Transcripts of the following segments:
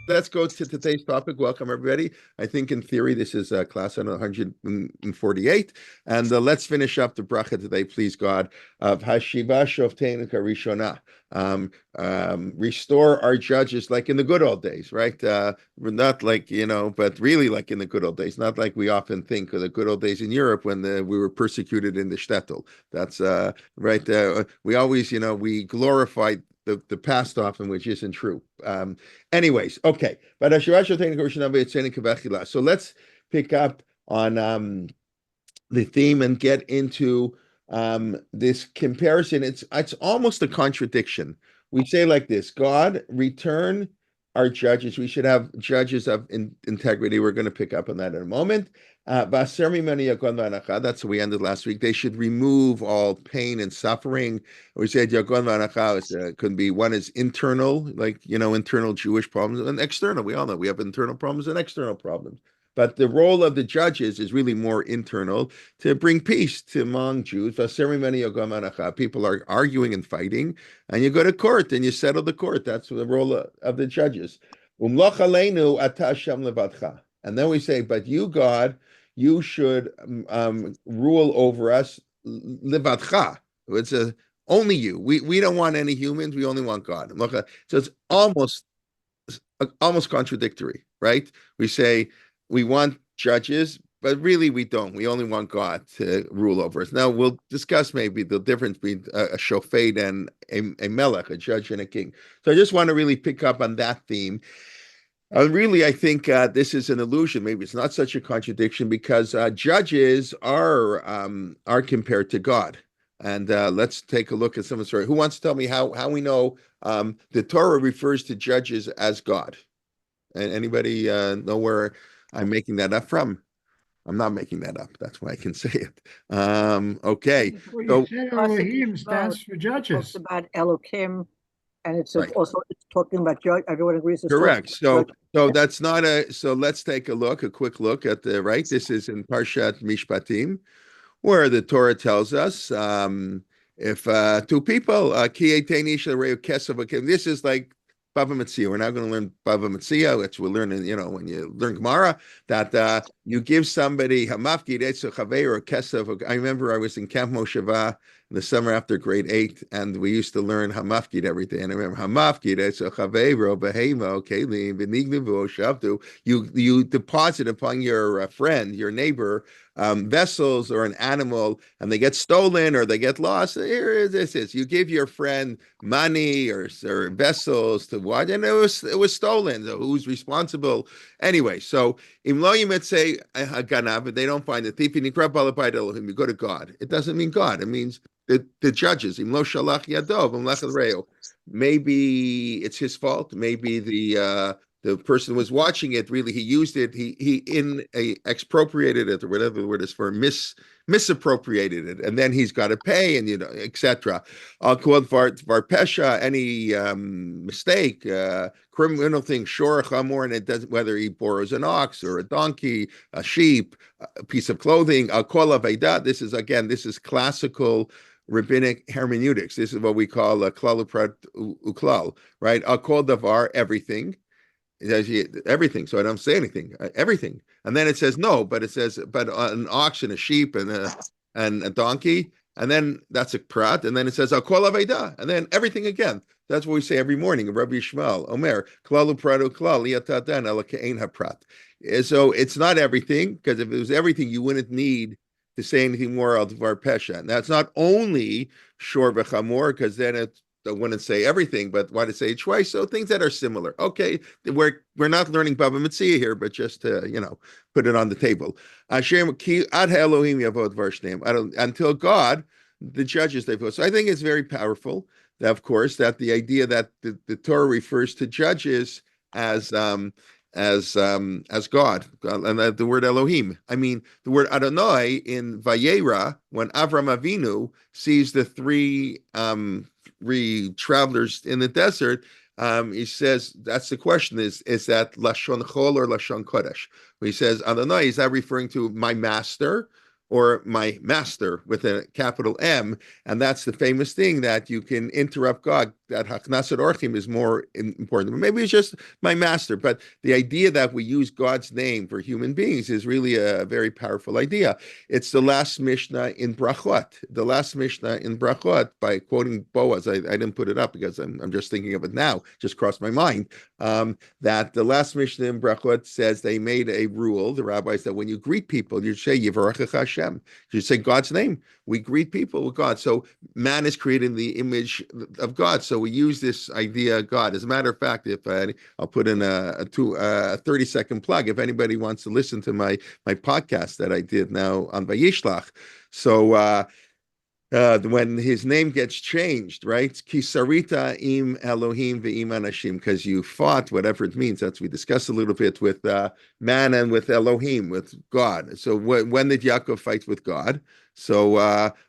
let's go to today's topic. Welcome, everybody. I think in theory, this is class on 148. And let's finish up the bracha today, please, God, of Hasheeva Shofteinu Karishona. Restore our judges like in the good old days, right? Not like, but really like in the good old days, not like we often think of the good old days in Europe when we were persecuted in the shtetl. That's right. We always, we glorified the past often, which isn't true. Anyways, okay. So let's pick up on the theme and get into this comparison. It's almost a contradiction. We say like this: God, return our judges. We should have judges of integrity. We're going to pick up on that in a moment. That's where we ended last week. They should remove all pain and suffering. We said could be one is internal, like internal Jewish problems, and external. We all know we have internal problems and external problems. But the role of the judges is really more internal, to bring peace to among Jews. People are arguing and fighting, and you go to court and you settle the court. That's the role of the judges. And then we say, but you, God, you should rule over us levadcha. It's only you. We don't want any humans. We only want God. So it's almost contradictory, right? We say we want judges, but really we don't. We only want God to rule over us. Now we'll discuss maybe the difference between a shofet and a melech, a judge and a king. So I just want to really pick up on that theme. Really, I think this is an illusion. Maybe it's not such a contradiction because judges are compared to God. And let's take a look at some of the story. Who wants to tell me how we know the Torah refers to judges as God? And anybody know where I'm making that up from? I'm not making that up. That's why I can say it. Okay. Well, you said Elohim stands for judges. Talks about Elohim, and it's Right. also talking about judge. Everyone agrees. Correct. So that's not a. So let's take a quick look at the right. This is in Parshat Mishpatim, where the Torah tells us if two people this is like Bava Metzia. We're now going to learn Bava Metzia, which we'll learn in, when you learn Gemara, that you give somebody hamafkid etzuchavei or kesef. I remember I was in Camp Mosheva in the summer after grade 8, and we used to learn hamafkid every day. And I remember hamafkid etzuchavei ro behema kelim v'nignivu shavtu. You deposit upon your friend, your neighbor, vessels or an animal, and they get stolen or they get lost. Here this is. You give your friend money or vessels to watch, and it was stolen. So who's responsible? Anyway, so imlo say haganav, but they don't find the thief. You go to God. It doesn't mean God. It means the judges. Imlo shalach yadov. Maybe it's his fault. Maybe the person was watching it. Really, he used it. He expropriated it, or whatever the word is for, misappropriated it, and then he's got to pay, and etc. Varpesha, any mistake, criminal thing, shor chamor, and it doesn't, whether he borrows an ox or a donkey, a sheep, a piece of clothing. Kol aveda. This is classical rabbinic hermeneutics. This is what we call a klal uprat uklal, right? Kol davar, everything. It says everything, so I don't say anything. Everything, and then it says no, but it says but an ox and a sheep and a donkey, and then that's a prat, and then it says al kol aveda, and then everything again. That's what we say every morning. Rabbi Yishmael Omer klalu pratu klal liatadan ela ke'ein haprat. So it's not everything, because if it was everything, you wouldn't need to say anything more al dvar pesha. Now it's not only shor v'chamor, because then it's. I wouldn't say everything, but why to say it twice? So things that are similar. Okay, we're not learning Bava Metzia here, but just to put it on the table. Until God, the judges they put. So I think it's very powerful. That, of course, that the idea that the Torah refers to judges as God, and the word Elohim. I mean, the word Adonai in Vayera, when Avram Avinu sees the three travelers in the desert, he says, that's the question, is that Lashon Chol or Lashon Kodesh? He says, Adonai, is that referring to my master, or my master with a capital M. And that's the famous thing that you can interrupt God, that Haknasat Orchim is more important. Maybe it's just my master, but the idea that we use God's name for human beings is really a very powerful idea. It's the last Mishnah in Brachot. The last Mishnah in Brachot, by quoting Boaz, I didn't put it up because I'm just thinking of it now, just crossed my mind, that the last Mishnah in Brachot says they made a rule, the rabbis, that when you greet people, you say Yivarechecha Hashem. You say God's name. We greet people with God. So man is created in the image of God. So we use this idea of God. As a matter of fact, if I'll put in a 30-second plug, if anybody wants to listen to my podcast that I did now on Vayishlach. So when his name gets changed, right? Kisarita im Elohim ve'im anashim, because you fought, whatever it means. That's we discussed a little bit with man and with Elohim, with God. So when did Yaakov fight with God? So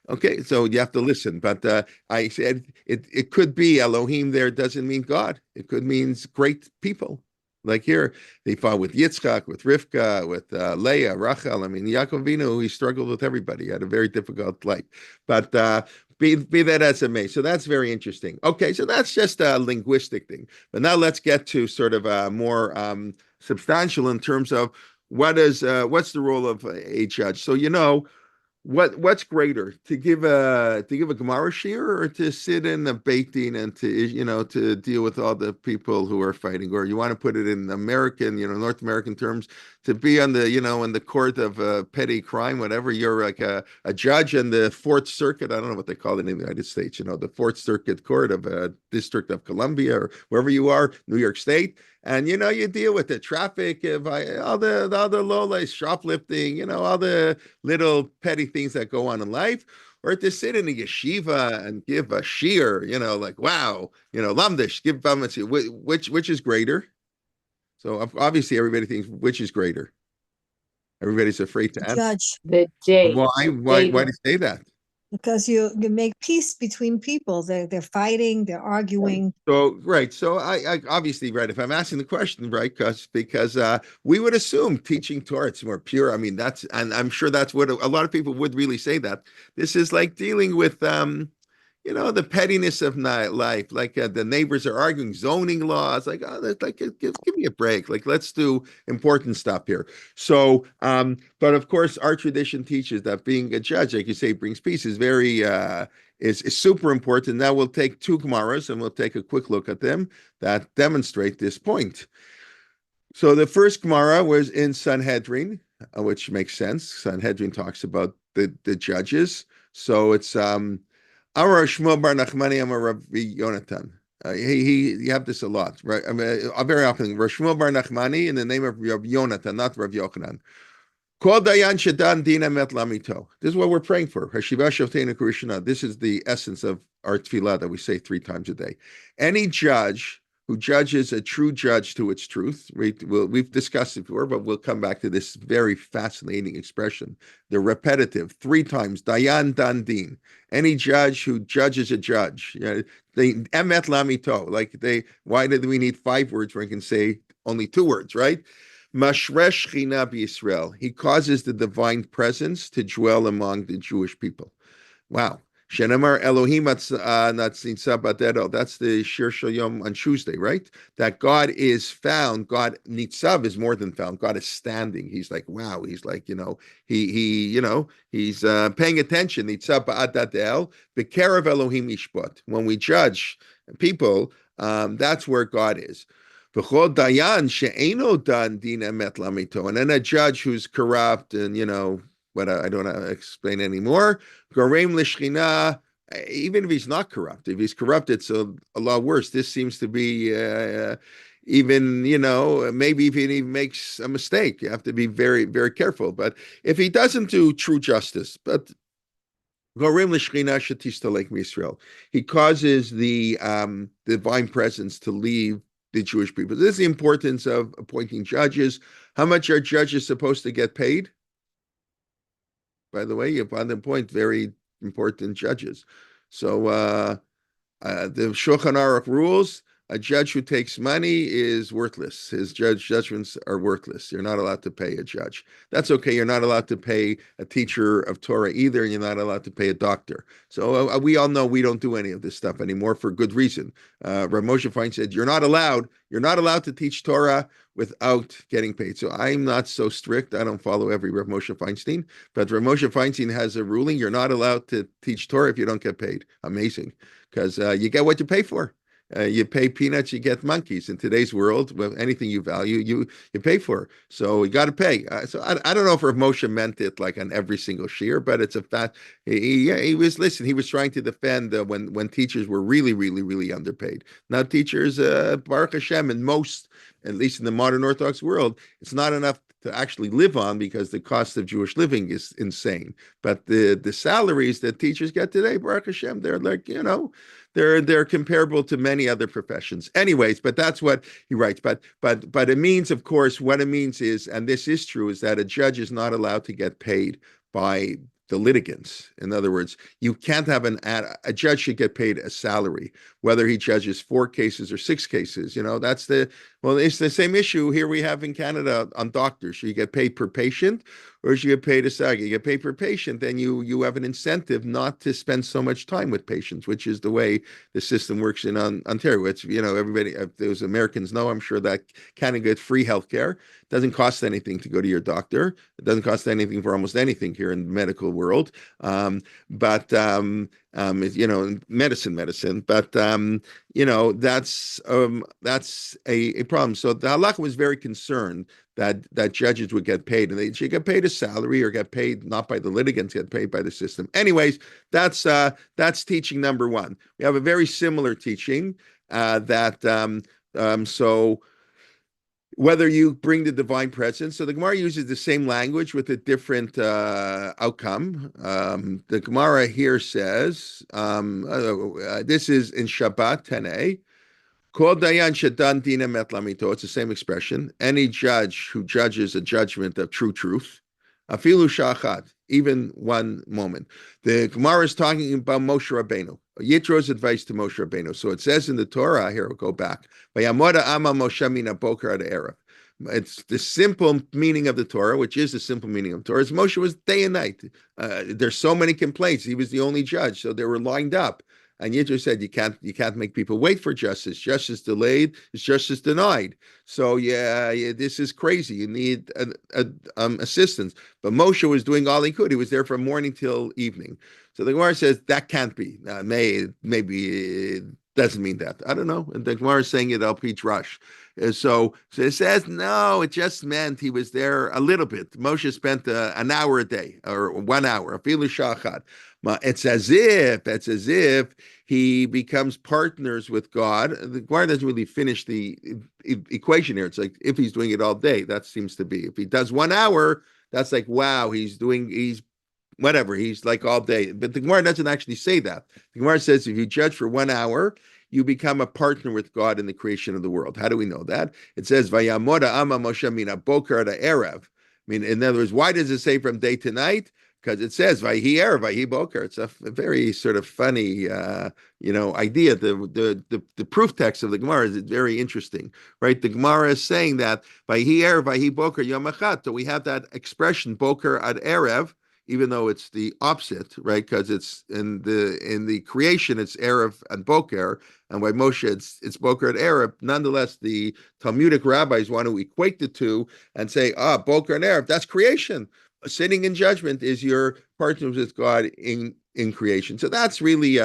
okay, so you have to listen. But I said it could be Elohim. There doesn't mean God. It could mean great people. Like here, they fought with Yitzchak, with Rivka, with Leah, Rachel. I mean, Yaakov Avinu, he struggled with everybody. He had a very difficult life. But be that as it may. So that's very interesting. Okay, so that's just a linguistic thing. But now let's get to sort of more substantial in terms of what's the role of a judge. So, what's greater, to give a Gemara shir, or to sit in a Beit Din and to deal with all the people who are fighting? Or you want to put it in American, North American terms, to be on the in the court of petty crime, whatever. You're like a judge in the Fourth Circuit. I don't know what they call it in the United States. The Fourth Circuit Court of District of Columbia, or wherever you are, New York State. And you deal with the traffic, all the low-life shoplifting, all the little petty things that go on in life, or to sit in a yeshiva and give a shir, like wow, lamdish, give bamatzi. Which is greater? So obviously everybody thinks which is greater. Everybody's afraid to answer. Judge, Why do you say that? because you make peace between people. They're fighting, they're arguing. So right. So I obviously, right, if I'm asking the question, right, because we would assume teaching Torah, it's more pure. I mean, and I'm sure that's what a lot of people would really say, that this is like dealing with the pettiness of life. Like the neighbors are arguing zoning laws. Like, give me a break. Like, let's do important stuff here. So, but of course, our tradition teaches that being a judge, like you say, brings peace, is very is super important. Now we'll take two Gemaras and we'll take a quick look at them that demonstrate this point. So the first Gemara was in Sanhedrin, which makes sense. Sanhedrin talks about the judges. So it's Amar Shmuel bar Nachmani Amar Rabbi Yonatan. You have this a lot, right? I mean, very often. Shmuel bar Nachmani in the name of Rabbi Yonatan, not Rabbi Yochanan. Kol dayan shedan dina met lamito. This is what we're praying for. Hasheeva Shofteinu Krishna. This is the essence of our tefillah that we say 3 times a day. Any judge who judges a true judge to its truth. We've discussed it before, but we'll come back to this very fascinating expression. The repetitive 3 times, dayan dan din. Any judge who judges a judge. They emet lamito. Why did we need 5 words when we can say only 2 words, right? Mashresh China b'Yisrael. He causes the divine presence to dwell among the Jewish people. Wow. Shenemar Elohim Natzitza Badero. That's the Shir Shel Yom on Tuesday, right? That God is found. God Nitzav is more than found. God is standing. He's like, wow. He's like, he's paying attention. Nitzav Ba'adadel B'Kerev Elohim Ishbot. When we judge people, that's where God is. And then a judge who's corrupt and but I don't want to explain anymore. Gorem l'shchina, even if he's not corrupt, if he's corrupt, it's a lot worse. This seems to be even maybe if he makes a mistake, you have to be very, very careful. But if he doesn't do true justice, but Gorem l'shchina shetistalek m'Yisrael, he causes the divine presence to leave the Jewish people. This is the importance of appointing judges. How much are judges supposed to get paid? By the way, upon the point, very important judges. So the Shulchan Aruch rules, a judge who takes money is worthless. His judgments are worthless. You're not allowed to pay a judge. That's okay. You're not allowed to pay a teacher of Torah either. You're not allowed to pay a doctor. So we all know we don't do any of this stuff anymore for good reason. Rav Moshe Feinstein said, you're not allowed to teach Torah without getting paid. So I'm not so strict. I don't follow every Rav Moshe Feinstein, but Rav Moshe Feinstein has a ruling. You're not allowed to teach Torah if you don't get paid. Amazing. Because you get what you pay for. You pay peanuts, you get monkeys. In today's world, with anything you value, you pay for. So you got to pay. So I don't know if Rav Moshe meant it like on every single shiur, but it's a fact. He was trying to defend when teachers were really, really, really underpaid. Now teachers, Baruch Hashem, in most, at least in the modern Orthodox world, it's not enough to actually live on because the cost of Jewish living is insane. But the salaries that teachers get today, Baruch Hashem, they're like, they're comparable to many other professions. Anyways, but that's what he writes. But it means, of course, what it means is, and this is true, is that a judge is not allowed to get paid by the litigants. In other words, you can't have a judge should get paid a salary, whether he judges 4 cases or 6 cases. It's the same issue here we have in Canada on doctors. Should you get paid per patient or should you get paid a salary? You get paid per patient, then you have an incentive not to spend so much time with patients, which is the way the system works in Ontario. It's, everybody, those Americans know, I'm sure, that Canada gets free healthcare. It doesn't cost anything to go to your doctor. It doesn't cost anything for almost anything here in the medical world. But medicine. But that's a problem. So the halakha was very concerned that judges would get paid, and they should get paid a salary or get paid not by the litigants, get paid by the system. Anyways, that's teaching number 1. We have a very similar teaching so whether you bring the divine presence. So the Gemara uses the same language with a different outcome. The Gemara here says, this is in Shabbat 10a, Kol dayan shedan dina met lamito. It's the same expression. Any judge who judges a judgment of true truth, afilu shachat, even one moment. The Gemara is talking about Moshe Rabbeinu. Yitro's advice to Moshe Rabbeinu. So it says in the Torah, here we'll go back, Vayamoda ama Moshe mina boker ad erev. It's the simple meaning of the Torah, which is the simple meaning of the Torah. Moshe was day and night. There's so many complaints. He was the only judge, so they were lined up. And Yitro said, you can't make people wait for justice. Justice delayed is justice denied. So yeah, this is crazy. You need assistance. But Moshe was doing all he could. He was there from morning till evening. So the Gemara says that can't be. Maybe it doesn't mean that. I don't know. And the Gemara is saying it al Pich Rush. So it says, no, it just meant he was there a little bit. Moshe spent an hour a day or 1 hour. Afilu shachat. It's as if he becomes partners with God. The Gemara doesn't really finish the equation here. It's like if he's doing it all day, that seems to be. If he does 1 hour, that's like, wow, he's whatever, he's like all day. But the Gemara doesn't actually say that. The Gemara says if you judge for 1 hour, you become a partner with God in the creation of the world. How do we know that? It says, Vayamoda ama Moshe mina boker ad erev. In other words, why does it say from day to night? Because it says Vayhi erev, Vayhi boker. It's a very sort of funny, idea. The proof text of the Gemara is very interesting, right? The Gemara is saying that Vayhi erev, Vayhi boker yom echad. So we have that expression boker ad erev, even though it's the opposite, right? Because it's in the creation, it's erev and boker, and by Moshe it's boker and erev. Nonetheless, the Talmudic rabbis want to equate the two and say, boker and erev, that's creation. Sitting in judgment is your partners with God in creation. So that's really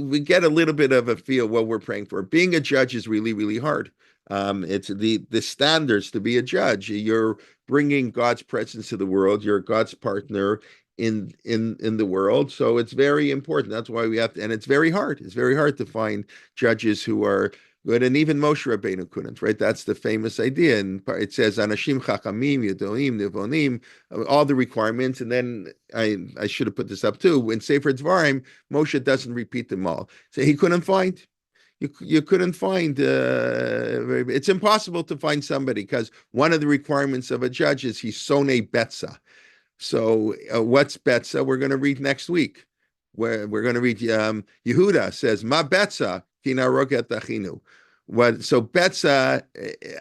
we get a little bit of a feel what we're praying for. Being a judge is really, really hard. It's the standards to be a judge. You're bringing God's presence to the world. You're God's partner in the world. So it's very important. That's why we have to, and it's very hard. It's very hard to find judges who are good, and even Moshe Rabbeinu couldn't, right? That's the famous idea. And it says, Anashim Chachamim, Yedoim, Nevonim, all the requirements. And then I should have put this up too. In Sefer Dvarim, Moshe doesn't repeat them all. So he couldn't find. You couldn't find, it's impossible to find somebody because one of the requirements of a judge is he's Sonei Betza. So what's Betza? We're going to read next week. Where we're going to read Yehuda says, Ma Betza, kina roket achinu. What so betza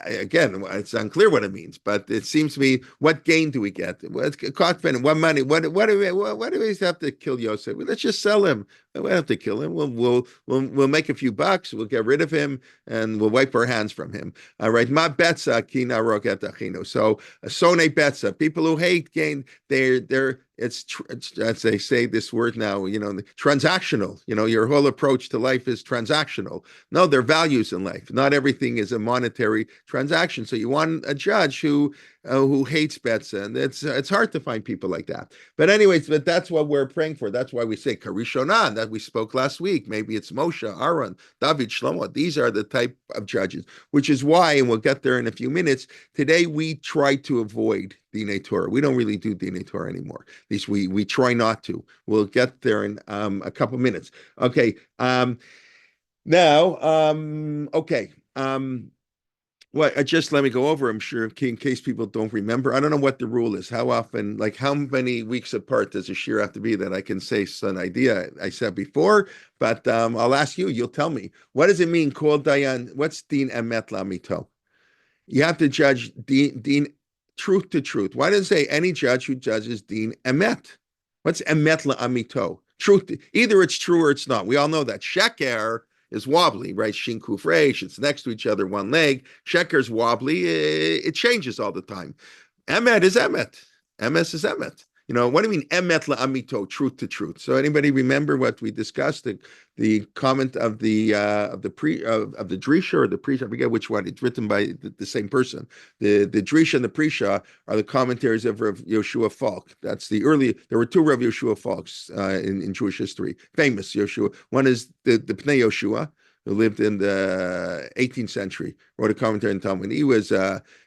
again? It's unclear what it means, but it seems to me. What gain do we get? What's cost benefit? What money? What do we have to kill Yosef? Well, let's just sell him. We don't have to kill him. We'll make a few bucks. We'll get rid of him, and we'll wipe our hands from him. All right, ma betza kina roket achinu. So sone betza. People who hate gain. It's as they say this word now, transactional. Your whole approach to life is transactional. No, there are values in life. Not everything is a monetary transaction. So you want a judge who hates betza, and it's hard to find people like that. But anyways, that's what we're praying for. That's why we say Karishonah that we spoke last week. Maybe it's Moshe, Aaron, David, Shlomo. These are the type of judges, which is why, and we'll get there in a few minutes. Today we try to avoid Dinei Torah. We don't really do Dinei Torah anymore. At least we try not to. We'll get there in a couple minutes. Okay. Just let me go over. I'm sure in case people don't remember. I don't know what the rule is. How often, like how many weeks apart does a shir have to be that I can say an idea I said before? But I'll ask you. You'll tell me. What does it mean? Kol dayan. What's din emet lamito? You have to judge din truth to truth. Why does it say any judge who judges din emet? What's emet la'amito? Truth. Either it's true or it's not. We all know that. Sheker is wobbly, right? Shin kuf reish. It's next to each other, one leg. Sheker's wobbly. It changes all the time. Emet is emet. Emes is emet. What do you mean emet la'amito? Truth to truth. So anybody remember what we discussed? The comment of the Drisha or the Prisha, I forget which one. It's written by the same person. The Drisha and the Prisha are the commentaries of Rav Yoshua Falk. That's the early. There were two Rav Yoshua Falks in Jewish history. Famous Yoshua. One is the Pnei Yoshua, who lived in the 18th century, wrote a commentary on Talmud. He was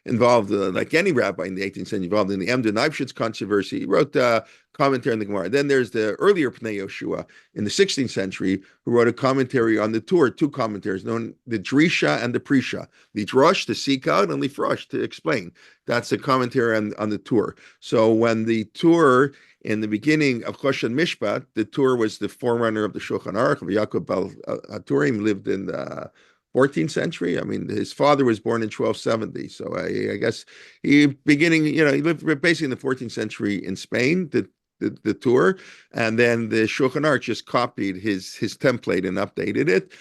involved, like any rabbi in the 18th century, involved in the Emden Eibschitz controversy. He wrote a commentary on the Gemara. Then there's the earlier Pnei Yoshua in the 16th century, who wrote a commentary on the Torah, two commentaries, known the Drisha and the Prisha. Lidrosh, to seek out, and Lifrosh, to explain. That's the commentary on the Torah. So when the Torah, in the beginning of Choshen Mishpat, the Torah was the forerunner of the Shulchan Aruch. Yaakov Bal Haturim lived in the 14th century. I mean, his father was born in 1270. So I guess he lived basically in the 14th century in Spain, the Torah, and then the Shulchan Aruch just copied his template and updated it.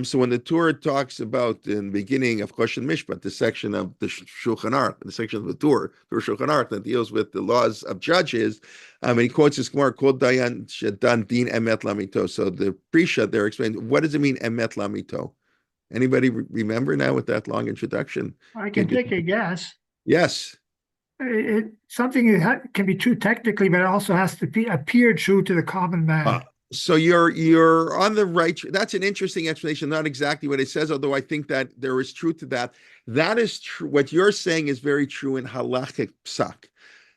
So when the Torah talks about in the beginning of Choshen Mishpat, the section of the Shulchan Aruch, the section of the Torah Shulchan Aruch that deals with the laws of judges, and he quotes this Gemara, Kol Dayan Shedan Din Emet Lamito. So the Prisha there explains, what does it mean Emet Lamito? Anybody remember now with that long introduction? I can take a guess. Yes. Something that can be true technically, but it also has to appear true to the common man. So you're on the right. That's an interesting explanation. Not exactly what it says, although I think that there is truth to that. That is true. What you're saying is very true in halachic psak.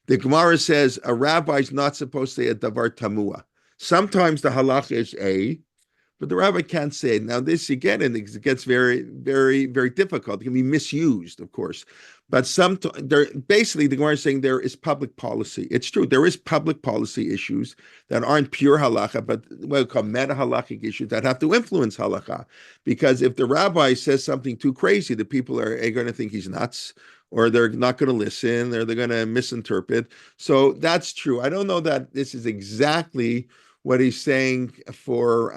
The Gemara says a rabbi is not supposed to say a davar tamua. Sometimes the halach is a, but the rabbi can't say it. Now this again, and it gets very, very, very difficult. It can be misused, of course. But basically the Gemara is saying there is public policy. It's true. There is public policy issues that aren't pure halacha, but what we call meta halachic issues that have to influence halacha. Because if the rabbi says something too crazy, the people are going to think he's nuts, or they're not going to listen, or they're going to misinterpret. So that's true. I don't know that this is exactly what he's saying for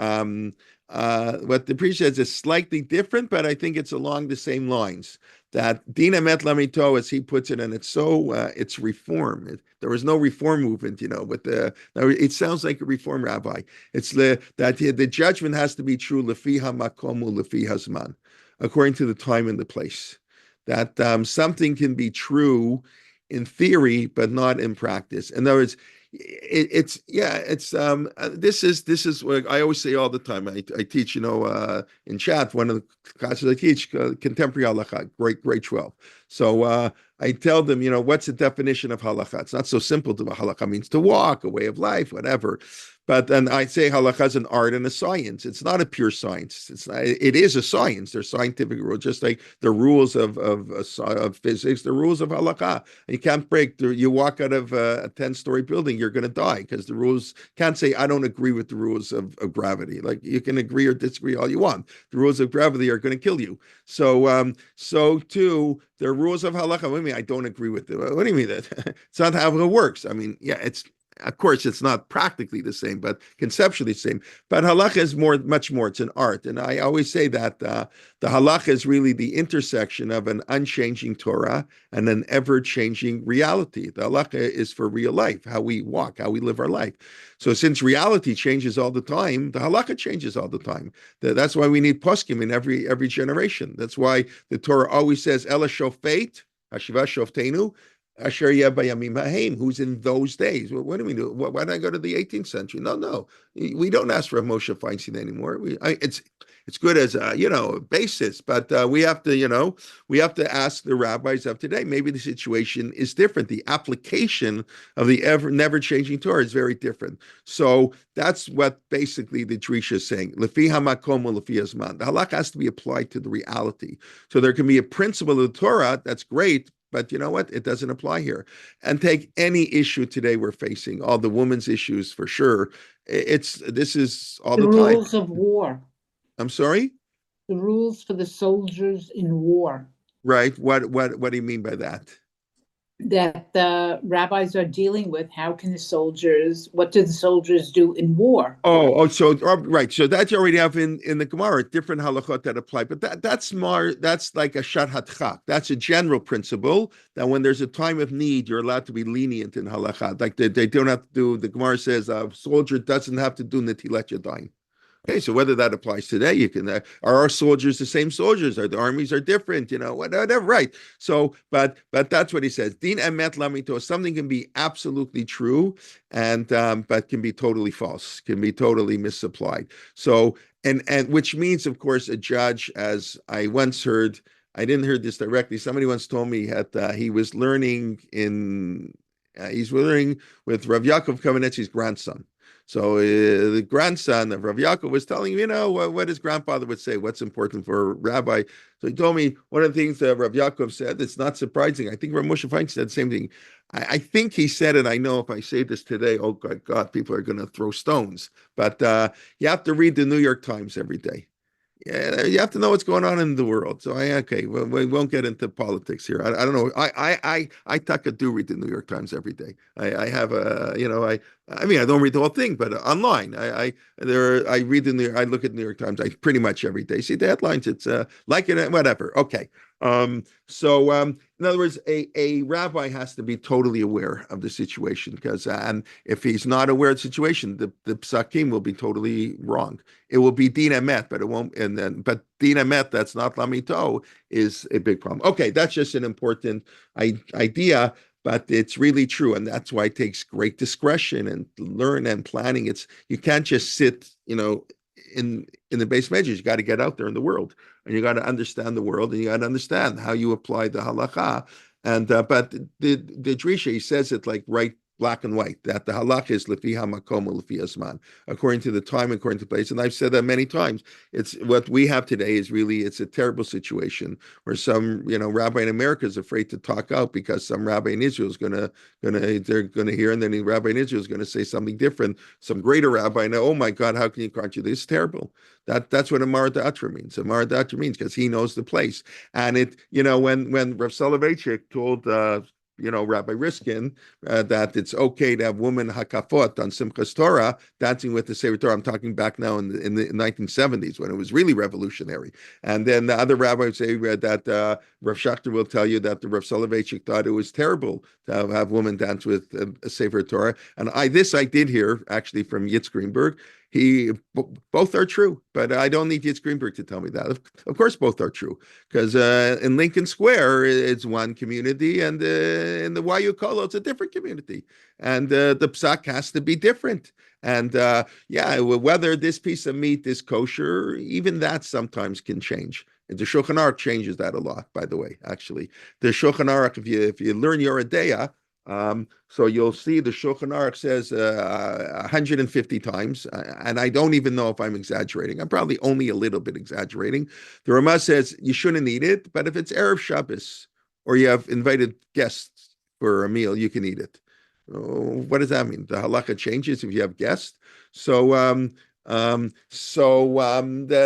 what the priest says is slightly different, but I think it's along the same lines. That Din Emet Lamito, as he puts it, and it's so it's reform. There was no reform movement, but it sounds like a reform rabbi. It's that the judgment has to be true lefiha makomu lefiha zman, according to the time and the place. That something can be true in theory, but not in practice. In other words, this is what I always say all the time. I teach, in chat, one of the classes I teach, contemporary halacha, grade 12. So I tell them, what's the definition of halacha? It's not so simple. To halacha means to walk, a way of life, whatever. But then I say halacha is an art and a science. It's not a pure science. It is a science. There's scientific rules, just like the rules of physics, the rules of halacha. You can't break. You walk out of a 10-story building, you're going to die because the rules can't say I don't agree with the rules of gravity. Like you can agree or disagree all you want. The rules of gravity are going to kill you. So too, the rules of halacha. What do you mean I don't agree with it? What do you mean that it's not how it works? I mean, yeah, it's. Of course, it's not practically the same, but conceptually the same. But halacha is much more. It's an art, and I always say that the halacha is really the intersection of an unchanging Torah and an ever-changing reality. The halacha is for real life, how we walk, how we live our life. So, since reality changes all the time, the halacha changes all the time. That's why we need poskim in every generation. That's why the Torah always says "Ela shofet, Hasheeva Shofteinu." Asher Yebayamim Haim, who's in those days. What do we do? Why don't I go to the 18th century? No. We don't ask for Moshe Feinstein anymore. It's good as a basis, but we have to ask the rabbis of today. Maybe the situation is different. The application of the never changing Torah is very different. So that's what basically the Drisha is saying. Lefi hamakom lefi hazman. The halakha has to be applied to the reality. So there can be a principle of the Torah that's great. But you know what? It doesn't apply here. And take any issue today we're facing, all the women's issues for sure. This is all the time. The rules of war. I'm sorry? The rules for the soldiers in war. Right. What do you mean by that? That the rabbis are dealing with. What do the soldiers do in war? So right. So that you already have in the Gemara, different halachot that apply. But that's like a shat hatchak. That's a general principle that when there's a time of need, you're allowed to be lenient in halakha. Like they don't have to do, the Gemara says a soldier doesn't have to do netilat yadayim. Okay, so whether that applies today, you can are our soldiers the same soldiers? Are the armies are different? Whatever, right? So, but that's what he says. Din emet lamito. Something can be absolutely true, and but can be totally false, can be totally misapplied. So, and which means, of course, a judge, as I once heard, I didn't hear this directly. Somebody once told me that he was learning he's learning with Rav Yaakov Kamenetzi's grandson. So the grandson of Rav Yaakov was telling him, what his grandfather would say, what's important for a rabbi. So he told me one of the things that Rav Yaakov said, it's not surprising. I think Rav Moshe Feinstein said the same thing. I think he said it. I know if I say this today, oh God, people are going to throw stones. But you have to read the New York Times every day. Yeah, you have to know what's going on in the world. So we won't get into politics here. I don't know. I do read the New York Times every day. I have I don't read the whole thing, but online I read I look at the New York Times pretty much every day. See the headlines. It's like it, whatever. Okay. So in other words, a rabbi has to be totally aware of the situation because and if he's not aware of the situation, the psakim will be totally wrong. It will be din emet, but it won't. But din emet that's not lamito is a big problem. Okay, that's just an important idea. But it's really true, and that's why it takes great discretion and learn and planning. You can't just sit, in the base measures. You got to get out there in the world, and you got to understand the world, and you got to understand how you apply the halacha. And but the Drisha, he says it like right black and white, that the halach is lefi hamakom lefi hazman, according to the time, according to the place. And I've said that many times. It's what we have today is really, it's a terrible situation where some, rabbi in America is afraid to talk out because some rabbi in Israel is they're going to hear, and then the rabbi in Israel is going to say something different. Some greater rabbi, and oh my God, how can you contradict this? It's terrible. That's what a Maradatra means. A Maradatra means because he knows the place. And when Rav Soloveitchik told Rabbi Riskin, that it's okay to have women hakafot on Simchas Torah, dancing with the Sefer Torah. I'm talking back now in the 1970s when it was really revolutionary. And then the other rabbi would say that Rav Schachter will tell you that the Rav Soloveitchik thought it was terrible to have women dance with a Sefer Torah. And I did hear actually from Yitz Greenberg. Both are true, but I don't need Yitz Greenberg to tell me that. Of course, both are true, because in Lincoln Square, it's one community, and in the YU Kolo, it's a different community, and the psak has to be different. And whether this piece of meat is kosher, even that sometimes can change. And the Shulchan Aruch changes that a lot, by the way. Actually, the Shulchan Aruch, if you learn Yoreh Deah, So you'll see the Shulchan Aruch says 150 times, and I don't even know if I'm exaggerating. I'm probably only a little bit exaggerating. The Ramah says you shouldn't eat it, but if it's Erev Shabbos or you have invited guests for a meal, you can eat it. What does that mean? The halacha changes if you have guests. So that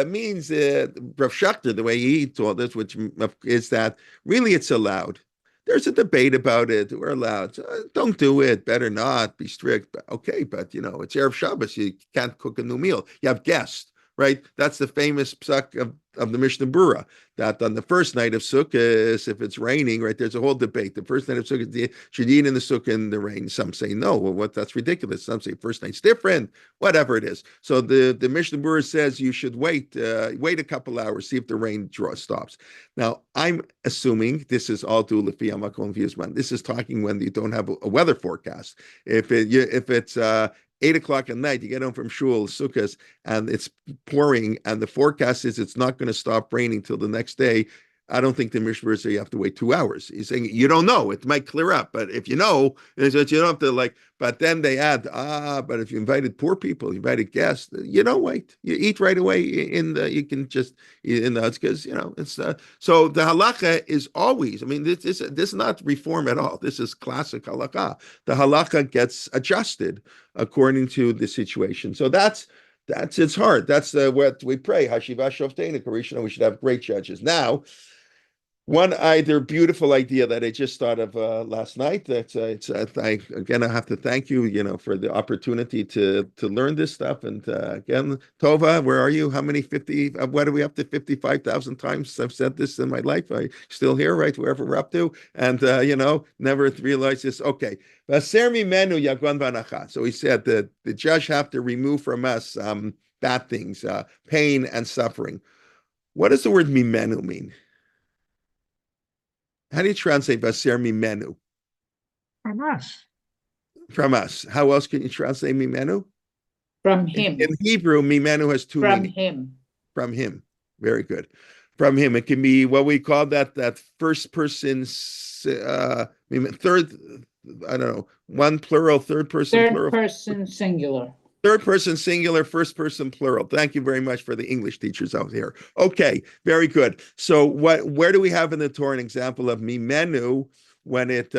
means Rav Shachter, the way he taught this, which is that really it's allowed. There's a debate about it. We're allowed. Don't do it. Better not. Be strict. But okay, but it's Erev Shabbos. You can't cook a new meal. You have guests, right? That's the famous psak of the Mishnah Berurah, that on the first night of Sukkot, if it's raining, right, there's a whole debate. The first night of Sukkot, should you eat in the Sukkot in the rain? Some say no. Well, that's ridiculous. Some say first night's different, whatever it is. So the Mishnah Berurah says you should wait a couple hours, see if the rain stops. Now, I'm assuming this is all due Lefi Hamakom V'Yuzman. This is talking when you don't have a weather forecast. If it's 8 o'clock at night, you get home from shul, sukkahs, and it's pouring, and the forecast is it's not going to stop raining till the next day. I don't think the Mishnah says you have to wait 2 hours. He's saying you don't know; it might clear up. But if you know, you don't have to . But then they add, but if you invited poor people, you invited guests, you don't wait. You eat right away. You can just it's because it's so the halacha is always. I mean, this is not reform at all. This is classic halacha. The halacha gets adjusted according to the situation. So that's it's hard. That's what we pray. Hasheeva Shofteinu Karishna. We should have great judges. Now, one either beautiful idea that I just thought of last night. I have to thank you, for the opportunity to learn this stuff. And again, Tova, where are you? How many 50? What are we up to? 55,000 times I've said this in my life. I still here, right? Wherever we're up to, and never realized this. Okay, so he said that the judge have to remove from us bad things, pain and suffering. What does the word mimenu mean? How do you translate Vaser Mimenu? From us. From us. How else can you translate Mimenu? From him. In Hebrew, Mimenu has two From meanings. him. From him. Very good. From him. It can be what we call that first person, third, I don't know, one plural, third person plural. Third person singular. Third person singular, first person plural. Thank you very much for the English teachers out here. Okay, very good. So where do we have in the Torah an example of mimenu when it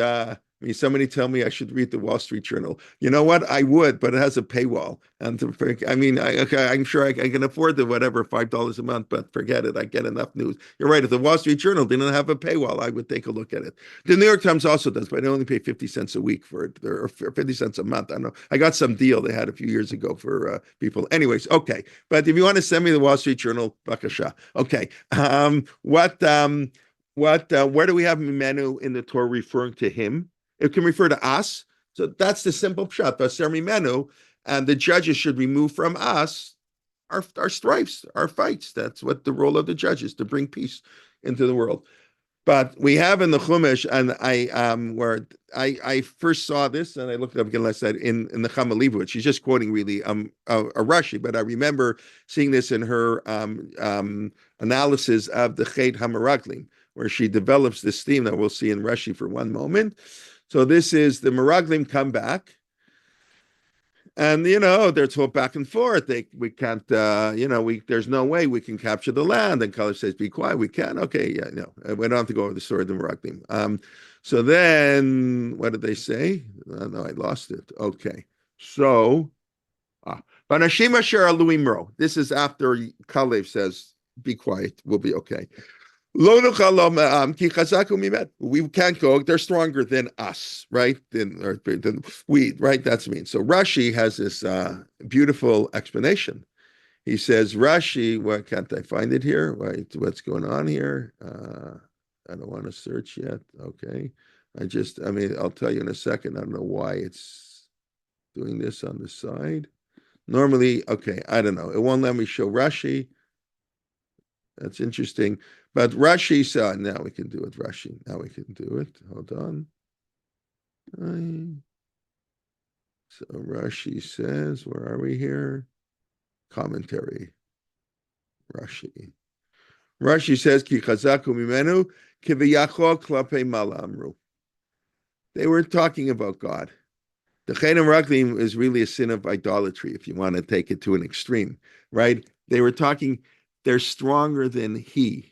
somebody tell me I should read the Wall Street Journal. You know what? I would, but it has a paywall. And I'm sure I can afford the whatever $5 a month, but forget it. I get enough news. You're right. If the Wall Street Journal didn't have a paywall, I would take a look at it. The New York Times also does, but I only pay 50 cents a week for it, or 50 cents a month. I don't know. I got some deal they had a few years ago for people. Anyways, okay. But if you want to send me the Wall Street Journal, bakasha. Okay. Where do we have mimenu in the Torah referring to him? It can refer to us. So that's the simple pshat. Vaser mimenu, and the judges should remove from us our strifes, our fights. That's what the role of the judges, to bring peace into the world. But we have in the Chumash, and where I first saw this, and I looked it up again last night in the Chama Leibowitz. She's just quoting really a Rashi, but I remember seeing this in her analysis of the Chet HaMeraglim, where she develops this theme that we'll see in Rashi for one moment. So this is the Meraglim come back, and they're told back and forth. We can't, there's no way we can capture the land. And Caliph says, "Be quiet, we can." Okay, yeah, no, we don't have to go over the story of the Meraglim. So then, what did they say? No, I lost it. Okay, so, Banashim Asher Aluimro. This is after Caliph says, "Be quiet, we'll be okay." We can't go. They're stronger than us, right? Than we, right? That's mean. So Rashi has this beautiful explanation. He says, Rashi, why can't I find it here? What's going on here? I don't want to search yet. Okay. I'll tell you in a second. I don't know why it's doing this on the side. Normally, okay, I don't know. It won't let me show Rashi. That's interesting. But Rashi said, now we can do it, Rashi. Now we can do it. Hold on. So Rashi says, where are we here? Commentary. Rashi. Rashi says, Ki chazaku mimenu, ki v'yachol klape mala amru. They were talking about God. The Chenim Raglim is really a sin of idolatry, if you want to take it to an extreme, right? They were talking, they're stronger than he.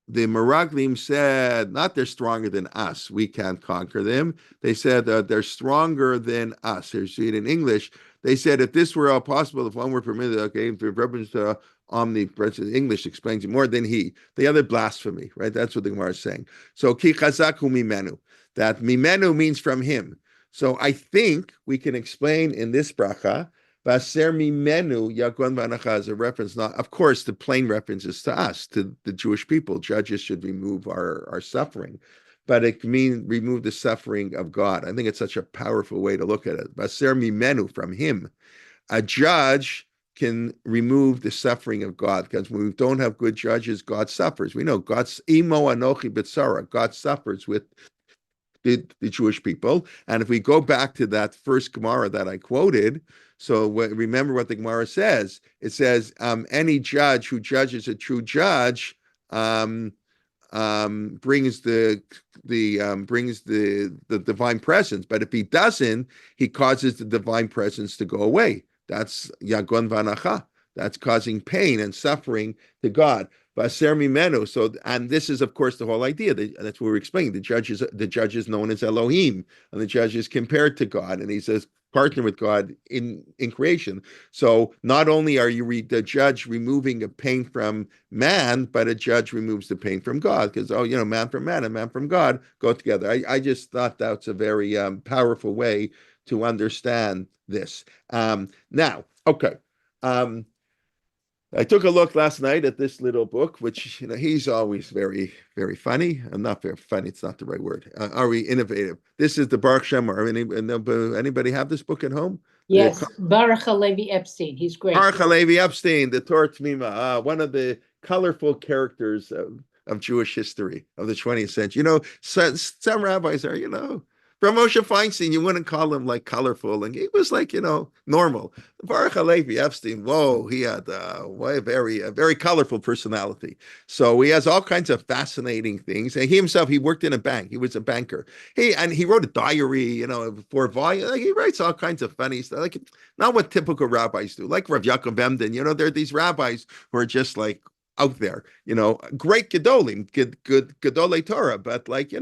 The Meraglim said, not they're stronger than us, we can't conquer them. They said they're stronger than us. Here's it in English. They said if this were all possible, if one were permitted, okay, for reference to omnipresent, English explains it more than he. The other blasphemy, right? That's what the Gemara is saying. So ki chazaku mimenu, that mimenu means from him. So I think we can explain in this bracha, Vaser mimenu yakon v'anacha is a reference, not, of course, the plain reference is to us, to the Jewish people. Judges should remove our suffering, but it means remove the suffering of God. I think it's such a powerful way to look at it. Vaser mimenu, from him. A judge can remove the suffering of God, because when we don't have good judges, God suffers. We know God's imo anochi b'tzara, God suffers with the Jewish people. And if we go back to that first Gemara that I quoted, so remember what the Gemara says. It says, any judge who judges a true judge brings the divine presence. But if he doesn't, he causes the divine presence to go away. That's yagon vanacha. That's causing pain and suffering to God. Vaser mimenu. So, and this is, of course, the whole idea. That's what we're explaining. The judge is known as Elohim, and the judge is compared to God, and he says partner with God in creation. So, not only are you the judge removing a pain from man, but a judge removes the pain from God, because man from man and man from God go together. I just thought that's a very powerful way to understand this. Now, okay. I took a look last night at this little book, which, he's always very, very funny. I'm not very funny. It's not the right word. Are we innovative? This is the Baruch Shemar. Anybody have this book at home? Yes, Baruch Halevi Epstein. He's great. Baruch Halevi Epstein, the Torah Tmima, one of the colorful characters of Jewish history of the 20th century. Some rabbis are, from Moshe Feinstein, you wouldn't call him like colorful, and he was like, normal. Baruch Halevi Epstein, whoa, he had a very colorful personality. So he has all kinds of fascinating things. And he himself, he worked in a bank. He was a banker. He wrote a diary, for volume. He writes all kinds of funny stuff, like not what typical rabbis do, like Rav Yaakov Emden. There are these rabbis who are just like out there, great gedolim, good gedolei Torah, but like, a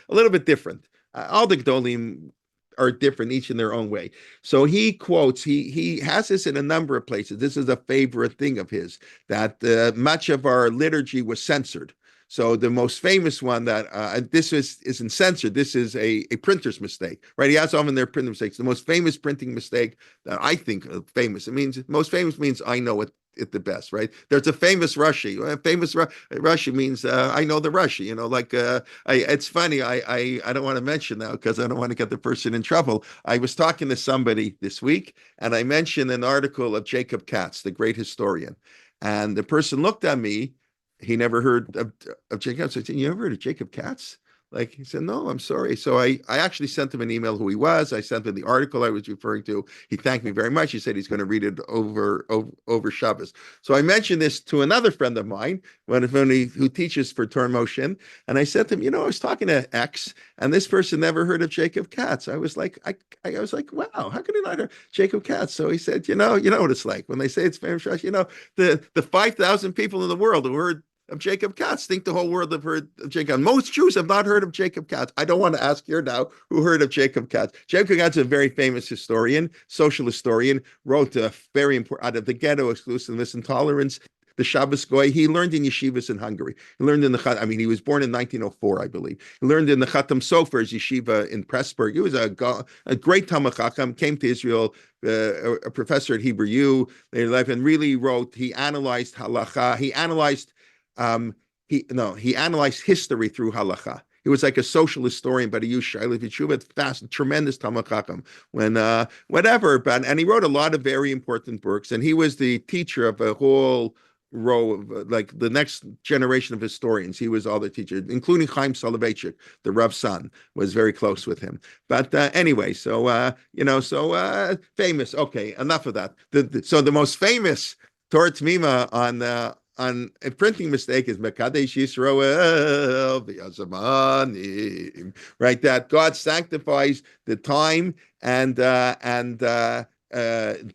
little bit different. All the Gedolim are different, each in their own way. So he quotes, he has this in a number of places. This is a favorite thing of his, that much of our liturgy was censored. So the most famous one that this isn't censored. This is a printer's mistake, right? He has often their printer mistakes. The most famous printing mistake that I think of famous. It means most famous means I know it the best, right? There's a famous Rashi. Rashi means I know the Rashi. It's funny. I don't want to mention now because I don't want to get the person in trouble. I was talking to somebody this week, and I mentioned an article of Jacob Katz, the great historian, and the person looked at me. He never heard of Jacob Katz. I said, "You ever heard of Jacob Katz?" Like, he said, "No, I'm sorry." So I actually sent him an email who he was. I sent him the article I was referring to. He thanked me very much. He said he's going to read it over Shabbos. So I mentioned this to another friend of mine who teaches for Torah Moshe, and I said to him, I was talking to X, and this person never heard of Jacob Katz. I was like, I was like, wow, how could he not heard Jacob Katz? So he said, you know what it's like when they say it's famous Rashi. The 5,000 people in the world who heard of Jacob Katz think the whole world have heard of Jacob. Most Jews have not heard of Jacob Katz. I don't want to ask here now who heard of Jacob Katz. Jacob Katz is a very famous historian, social historian, wrote a very important, out of the ghetto, exclusiveness, intolerance, the Shabbos Goy. He learned in yeshivas in Hungary. He learned in he was born in 1904, I believe. He learned in the Chatam Sofer's yeshiva in Pressburg. He was a great Talmud Chacham, came to Israel, a professor at Hebrew U. They left and really wrote, he analyzed halacha. He analyzed history through halacha. He was like a social historian, but he used Shaila V'Tshuva, fast, tremendous Talmud Chacham. And he wrote a lot of very important books, and he was the teacher of a whole row of like the next generation of historians. He was all the teachers, including Chaim Soloveitchik, the Rav's son, was very close with him. But anyway, so famous. Okay, enough of that. So the most famous Torah Tmima on a printing mistake is Mekadesh Yisrael v'Yazamanim, right? That God sanctifies the time and the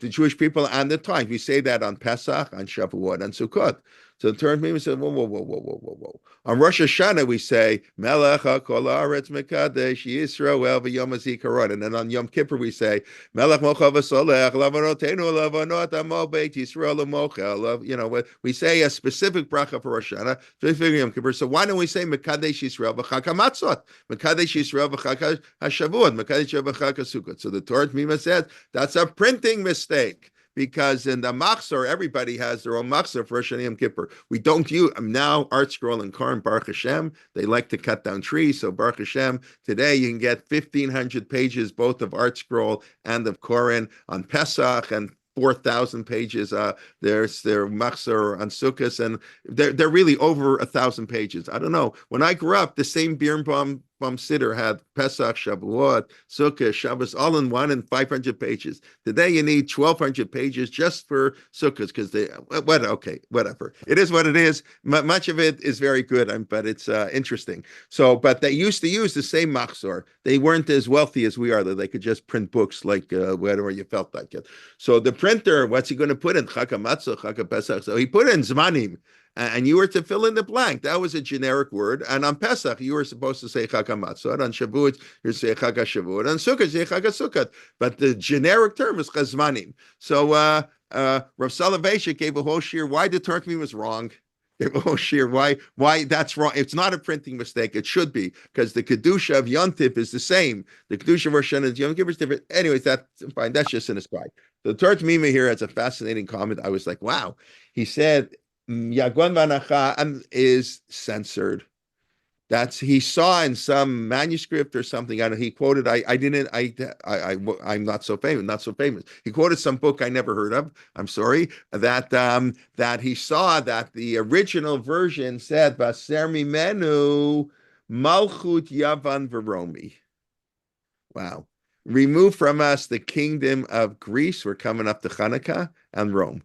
Jewish people and the times. We say that on Pesach, on Shavuot, and Sukkot. So the term means said, whoa. On Rosh Hashanah, we say, Melech HaKol Haaretz Mekadesh Yisrael v'Yom HaZikaron. And then on Yom Kippur, we say, Melech Mocha V'Solech Lavanoteinu Lavanot Amo Beit Yisrael L'Mochel. You know, we say a specific bracha for Rosh Hashanah, specific Yom Kippur. So why don't we say Mekadesh Yisrael v'Chag HaMatzot, Mekadesh Yisrael v'Chag HaShavuot, Mekadesh Yisrael v'Chag HaSukkot? So the Torah Mima says that's a printing mistake. Because in the machzor, everybody has their own machzor for Rosh Hashanah Yom Kippur. We don't use now Art Scroll and Karm, Baruch Hashem. They like to cut down trees, so Baruch Hashem. Today you can get 1,500 pages both of Art Scroll and of Koran on Pesach, and 4,000 pages. There's their machzor on Sukkot, and they're really over 1,000 pages. I don't know. When I grew up, the same Birnbaum Siddur had Pesach, Shavuot, Sukkot, Shabbos, all in one, and 500 pages. Today you need 1,200 pages just for Sukkot, because whatever. It is what it is. Much of it is very good, but it's interesting. So, but they used to use the same machzor. They weren't as wealthy as we are, that they could just print books like whatever you felt like it. So the printer, what's he going to put in? Chag HaMatzah, Chag HaPesach. So he put in Zmanim. And you were to fill in the blank. That was a generic word. And on Pesach, you were supposed to say Chag HaMatzot. On Shavuot, you say Chag HaShavuot. On Sukkot, you say Chag HaSukkot. But the generic term is Chazmanim. So Rav Soloveitchik gave a whole shir why the Turkmen was wrong. Gave a whole shir why that's wrong. It's not a printing mistake. It should be, because the Kedusha of Yontif is the same. The Kedusha of Rosh Hashanah and Yom Kippur is different. Anyways, that's fine. That's just an aside. The Torah Mima here has a fascinating comment. I was like, wow. He said, Yagon Vanacha is censored. He saw in some manuscript or something. He quoted. I'm not so famous. He quoted some book I never heard of. I'm sorry that he saw that the original version said Baser Mimenu Malchut Yavan Veromi. Wow. Remove from us the kingdom of Greece. We're coming up to Hanukkah, and Rome.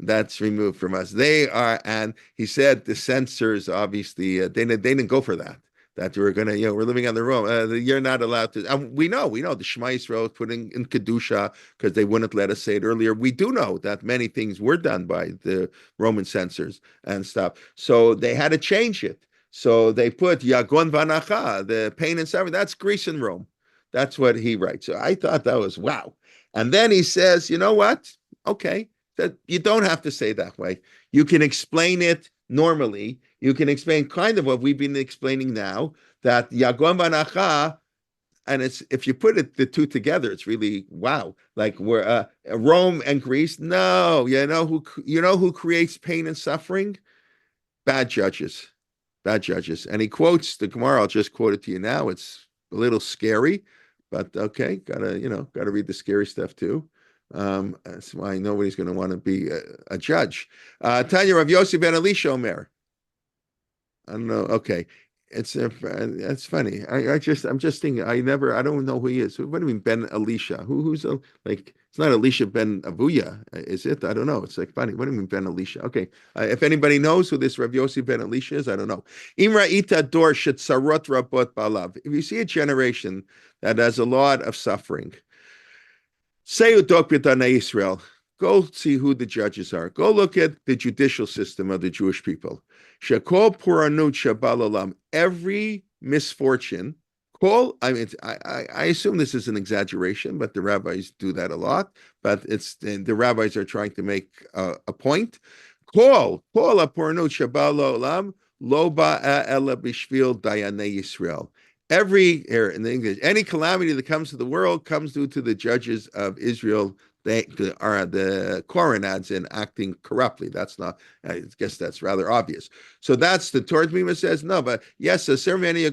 That's removed from us. They are, and he said the censors obviously they didn't go for that. That we're gonna, we're living on the Rome. You're not allowed to. We know the Shema Yisrael putting in kedusha because they wouldn't let us say it earlier. We do know that many things were done by the Roman censors and stuff. So they had to change it. So they put Yagon Vanacha, the pain and suffering. That's Greece and Rome. That's what he writes. So I thought that was wow. And then he says, you know what? Okay. That you don't have to say that way. You can explain it normally. You can explain kind of what we've been explaining now, that Yagon Vanacha, and it's, if you put the two together, it's really wow. Like we're Rome and Greece. No, you know who creates pain and suffering? Bad judges. And he quotes the Gemara. I'll just quote it to you now. It's a little scary, but okay, gotta read the scary stuff too. That's why nobody's going to want to be a judge. Tanya Rav Yossi ben Elisha Omer. I don't know. Okay, it's funny. I'm just thinking. I don't know who he is. What do you mean Ben Elisha? Who's like? It's not Elisha ben Avuya, is it? I don't know. It's like funny. What do you mean Ben Elisha? Okay, if anybody knows who this Rav Yossi ben Elisha is, I don't know. Imra ita dor shetzarot rabot balav. If you see a generation that has a lot of suffering. Say Israel. Go see who the judges are. Go look at the judicial system of the Jewish people. Shekol puranut shabalalam. Every misfortune. I assume this is an exaggeration, but the rabbis do that a lot. But the rabbis are trying to make a point. Kol a puranut shabalalam lo ba'a ela bishvil dayanei Yisrael. In the English, any calamity that comes to the world comes due to the judges of Israel. The Koran adds in acting corruptly. That's not. I guess that's rather obvious. So that's the Torah Mima says no, but yes, a ceremony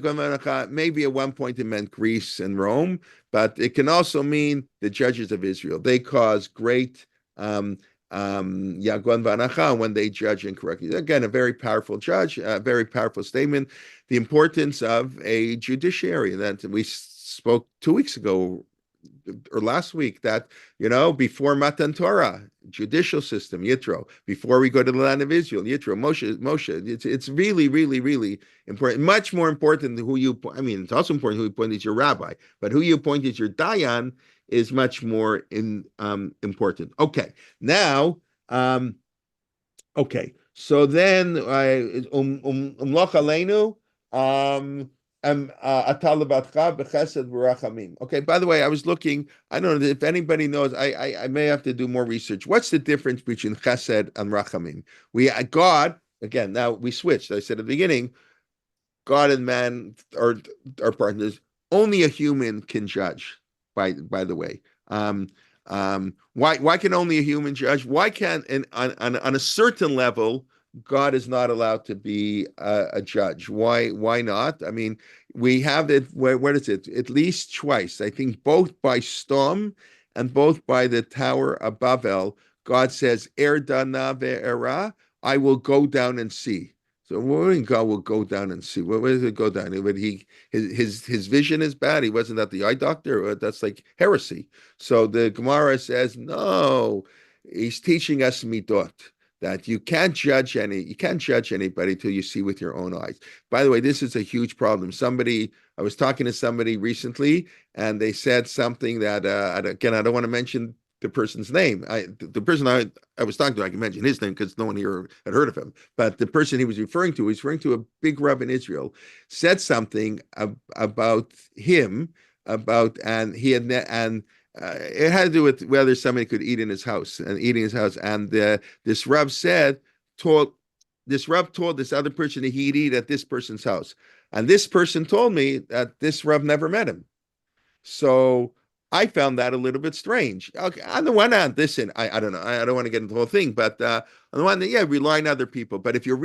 maybe at one point it meant Greece and Rome, but it can also mean the judges of Israel. They cause great Yagon Vanacha when they judge incorrectly. Again, a very powerful judge, a very powerful statement. The importance of a judiciary that we spoke 2 weeks ago, or last week that, before Matan Torah, judicial system, Yitro, before we go to the land of Israel, Yitro, Moshe, it's really, really, really important, much more important than who you, it's also important who you appoint as your rabbi, but who you appoint as your dayan is much more important. Okay, now, okay, so then, Umloch Aleinu, Okay, by the way, I was looking, I don't know if anybody knows, I may have to do more research. What's the difference between chesed and rachamim? God, again, now we switched. I said at the beginning, God and man are partners. Only a human can judge, by the way. Why can only a human judge? Why can't, on a certain level, God is not allowed to be a judge? Why not? We have it, what is it? At least twice, I think, both by Stom and both by the Tower of Babel. God says, Dana ve'era, I will go down and see. So what do you mean God will go down and see? Where does it go down? But his vision is bad. He wasn't at the eye doctor. That's like heresy. So the Gemara says, no, he's teaching us midot, that you can't judge anybody till you see with your own eyes. By the way, this is a huge problem. I was talking to somebody recently, and they said something that, again, I don't want to mention the person's name. The person I was talking to, I can mention his name because no one here had heard of him. But the person he was referring to a big Rabbi in Israel, said something about him, and he had, it had to do with whether somebody could eat in his house and eating his house. And this Rav told this other person that he'd eat at this person's house. And this person told me that this Rav never met him. So I found that a little bit strange. Okay, on the one hand, listen, I don't know, I don't want to get into the whole thing, but on the one hand, yeah, rely on other people. But if you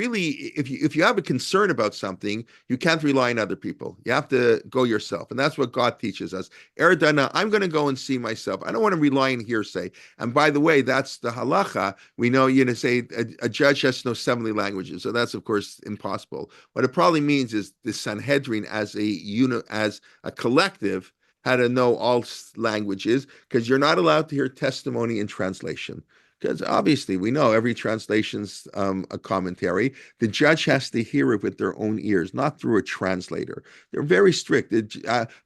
have a concern about something, you can't rely on other people. You have to go yourself, and that's what God teaches us. Eredana, I'm going to go and see myself. I don't want to rely on hearsay. And by the way, that's the halacha. We know, say a judge has to know 70 languages, so that's of course impossible. What it probably means is the Sanhedrin as a unit, as a collective, how to know all languages, because you're not allowed to hear testimony in translation. Because obviously we know every translation's a commentary. The judge has to hear it with their own ears, not through a translator. They're very strict.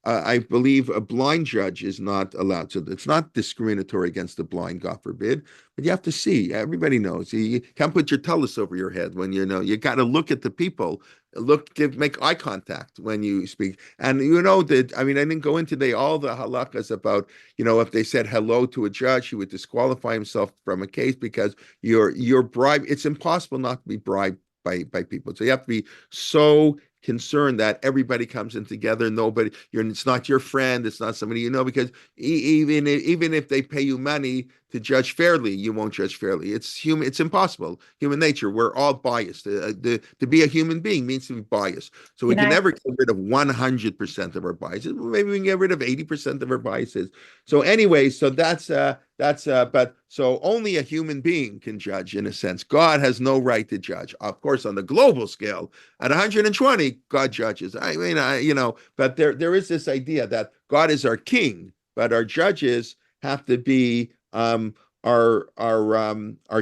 I believe a blind judge is not allowed to. It's not discriminatory against the blind, God forbid. But you have to see. Everybody knows. You can't put your talus over your head when you got to look at the people. Make eye contact when you speak. And that, I didn't go into all the halakas about, if they said hello to a judge, he would disqualify himself from a case because you're bribed. It's impossible not to be bribed by people. So you have to be so concerned that everybody comes in together. It's not your friend, it's not somebody because even if they pay you money to judge fairly, you won't judge fairly. It's impossible. Human nature, we're all biased. To be a human being means to be biased. So we can never get rid of 100% of our biases. Maybe we can get rid of 80% of our biases. So anyway, but only a human being can judge in a sense. God has no right to judge. Of course, on the global scale, at 120, God judges. But there is this idea that God is our king, but our judges have to be are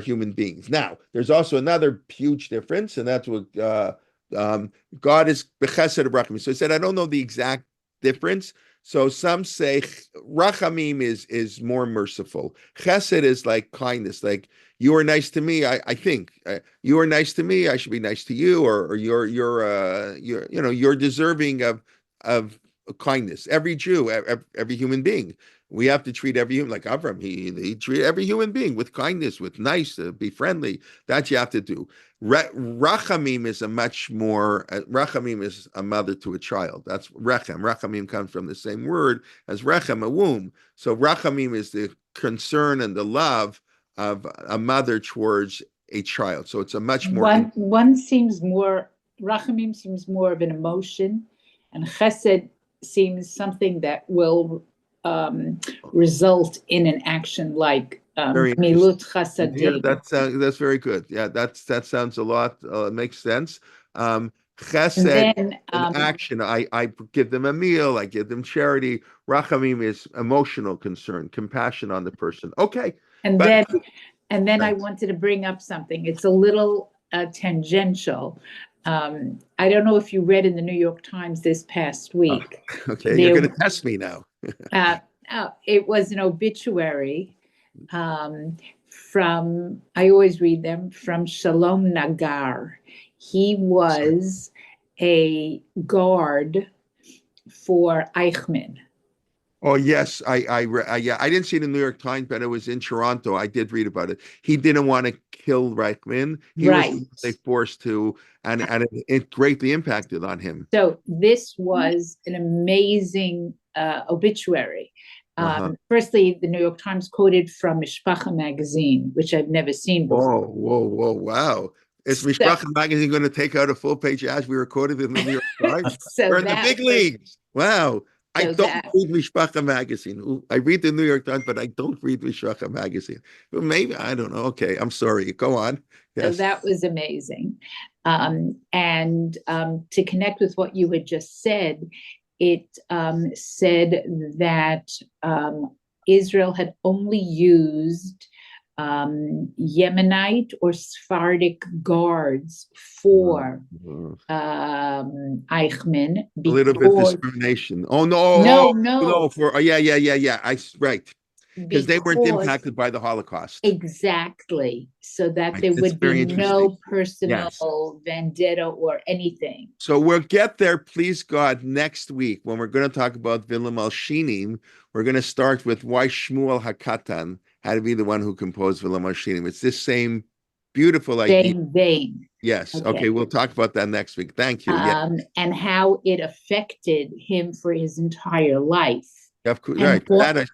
human beings. Now, there's also another huge difference, and that's what God is b'chesed rachamim. So I said I don't know the exact difference. So some say rachamim is more merciful. Chesed is like kindness, like you are nice to me. I think you are nice to me. I should be nice to you, or you're deserving of kindness. Every Jew, every human being. We have to treat every human like Avram. He treated every human being with kindness, with nice, be friendly. That you have to do. Rachamim is Rachamim is a mother to a child. That's Rechem. Rachamim comes from the same word as Rechem, a womb. So Rachamim is the concern and the love of a mother towards a child. So it's a much more... One seems more, Rachamim seems more of an emotion, and Chesed seems something that will result in an action like milut chasadim. Yeah, that's very good. Yeah, that sounds a lot. Makes sense. Chesed, then, an action. I give them a meal. I give them charity. Rachamim is emotional concern, compassion on the person. Okay, and but then I right. wanted to bring up something. It's a little tangential. I don't know if you read in the New York Times this past week. Okay, you're going to test me now. It was an obituary from, I always read them, from Shalom Nagar. He was a guard for Eichmann. Oh yes, yeah, I didn't see it in the New York Times, but it was in Toronto. I did read about it. He didn't want to kill Reichman. He was Right. they forced to, and it greatly impacted on him. So this was an amazing obituary. Firstly, the New York Times quoted from Mishpacha magazine, which I've never seen before. Whoa, wow. Is Mishpacha magazine going to take out a full-page ad we recorded in the New York Times? So We're in the big leagues. Wow. I don't read Mishpacha magazine. Ooh, I read the New York Times, but I don't read Mishpacha magazine. Well, maybe, I don't know. Okay, I'm sorry. Go on. Yes. So that was amazing. And to connect with what you had just said, it said that Israel had only used Yemenite or Sephardic guards for Eichmann. A little bit discrimination. Oh no, no. For yeah. Right. Because they weren't impacted by the Holocaust. Exactly. So that there would be no personal vendetta or anything. So we'll get there, please God, next week when we're going to talk about Vilim al-Shinim. We're going to start with why Shmuel HaKatan had to be the one who composed Vilim al-Shinim. It's this same beautiful idea. Same vein. Yes. Okay. We'll talk about that next week. Thank you. And how it affected him for his entire life. Right. Right.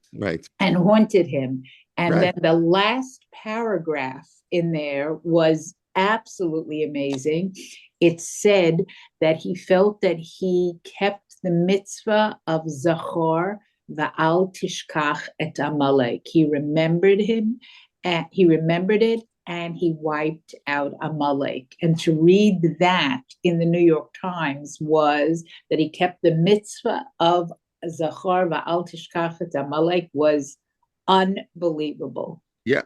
And haunted him. And right. then the last paragraph in there was absolutely amazing. It said that he felt that he kept the mitzvah of Zachor va'al tishkach et Amalek. He remembered him, and he remembered it, and he wiped out Amalek. And to read that in the New York Times was that he kept the mitzvah of Zachor va'al tishkach et Amalek was unbelievable. Yeah.